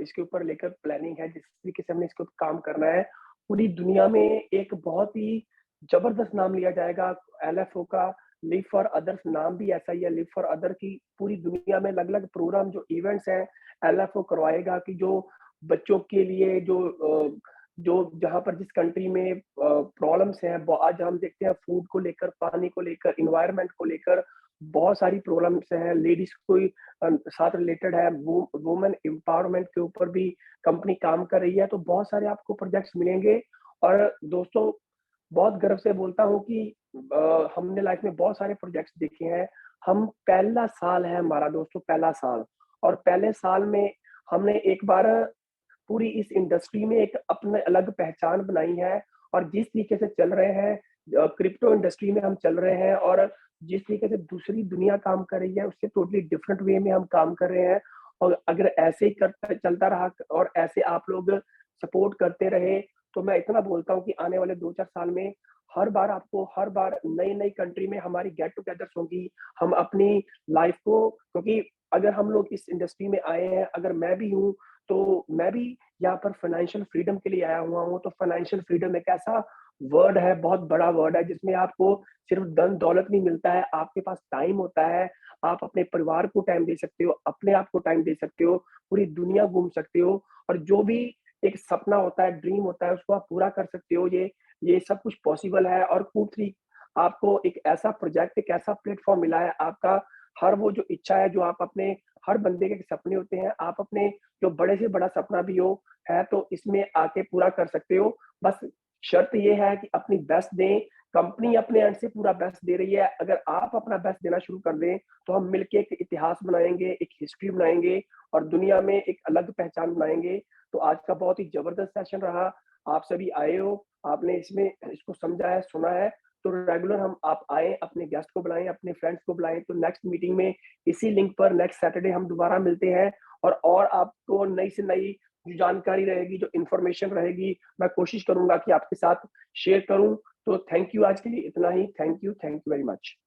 इसके ऊपर लेकर प्लानिंग है, जिस तरीके से हमने इसके ऊपर काम करना है, पूरी दुनिया में एक बहुत ही ज़बरदस्त नाम लिया जाएगा एलएफओ का। लिव फॉर अदर्स नाम भी ऐसा ही है, लिव फॉर अदर की पूरी दुनिया में अलग-अलग प्रोग्राम जो इवेंट्स हैं, एलएफओ करवाएगा कि जो बच्चों के लिए जो जहाँ पर जिस कंट्री में प्रॉब्लम्स हैं, ब आज हम देखते हैं फूड को लेकर, पानी को लेकर, एनवायरनमेंट को लेकर बहुत सारी प्रॉब्लम्स हैं। लेडीज़ कोई साथ रिलेटेड है, वुमेन एम्पावरमेंट के ऊपर भी कंपनी काम कर रही है, तो बहुत सारे आपको प्रोजेक्ट्स मिलेंगे। और दोस्तों, बहुत गर्व से बोलता हूँ कि हमने लाइफ में बहुत सारे प्रोजेक्ट्स देखे हैं। हम पहला साल है हमारा दोस्तों, पहला साल। और पहले साल में हमने एक बार पूरी इस इंडस्ट्री में एक अपने अलग पहचान बनाई है। और जिस तरीके से चल रहे हैं, क्रिप्टो इंडस्ट्री में हम चल रहे हैं और जिस तरीके से दूसरी दुनिया काम कर रही है, उससे टोटली डिफरेंट वे में हम काम कर रहे हैं। और अगर ऐसे ही करता चलता रहा और ऐसे आप लोग सपोर्ट करते रहे, तो मैं इतना बोलता हूँ कि आने वाले 2-4 साल में हर बार नई-नई कंट्री में हमारी गेट टुगेदर्स होंगी। हम अपनी लाइफ को, क्योंकि अगर हम लोग इस इंडस्ट्री में आए हैं, अगर मैं भी हूँ, तो मैं भी यहाँ पर फाइनेंशियल फ्रीडम के लिए आया हुआ हूँ। तो फाइनेंशियल फ्रीडम एक ऐसा वर्ड है, बहुत बड़ा वर्ड है, जिसमें आपको सिर्फ धन-दौलत नहीं मिलता है, आपके पास टाइम होता है, आप अपने परिवार को टाइम दे सकते हो, अपने आप को टाइम दे सकते हो, पूरी दुनिया घूम सकते हो और जो भी एक सपना होता है, ड्रीम होता है, उसको आप पूरा कर सकते हो। ये सब कुछ पॉसिबल है और कूट 3 आपको एक ऐसा प्रोजेक्ट, एक ऐसा प्लेटफ़ॉर्म मिला है, आपका हर वो जो इच्छा है, जो आप अपने हर बंदे के सपने होते हैं, आप अपने जो बड़े से बड़ा सपना भी हो, है तो इसमें आके पूरा कर सकते हो। बस शर्त ये है कि अपनी बेस्ट दें, कंपनी अपने एंड से पूरा बेस्ट दे रही है, अगर आप अपना बेस्ट देना शुरू कर दें, तो हम मिलके एक इतिहास बनाएँगे, एक हिस्ट्री बनाएँगे और दुनिया में एक अलग पहचान बनाएँगे। तो आज का बहुत ही ज़बरदस्त सेशन रहा, आप सभी आए हो, आपने इसमें इसको समझा है, सुना है, तो रेगुलर हम आप आएँ, अपने गेस्ट को बुलाएँ, अपने फ्रेंड्स को बुलाएँ, तो नेक्स्ट मीटिंग में इसी लिंक पर नेक्स्ट सैटरडे हम दोबारा मिलते हैं और आपको नई से नई जो जानकारी रहेगी, जो इन्फॉर्मेशन रहेगी, मैं कोशिश करूँगा कि आपके साथ शेयर करूँ। तो थैंक यू आज के लिए इतना ही। Thank you very much.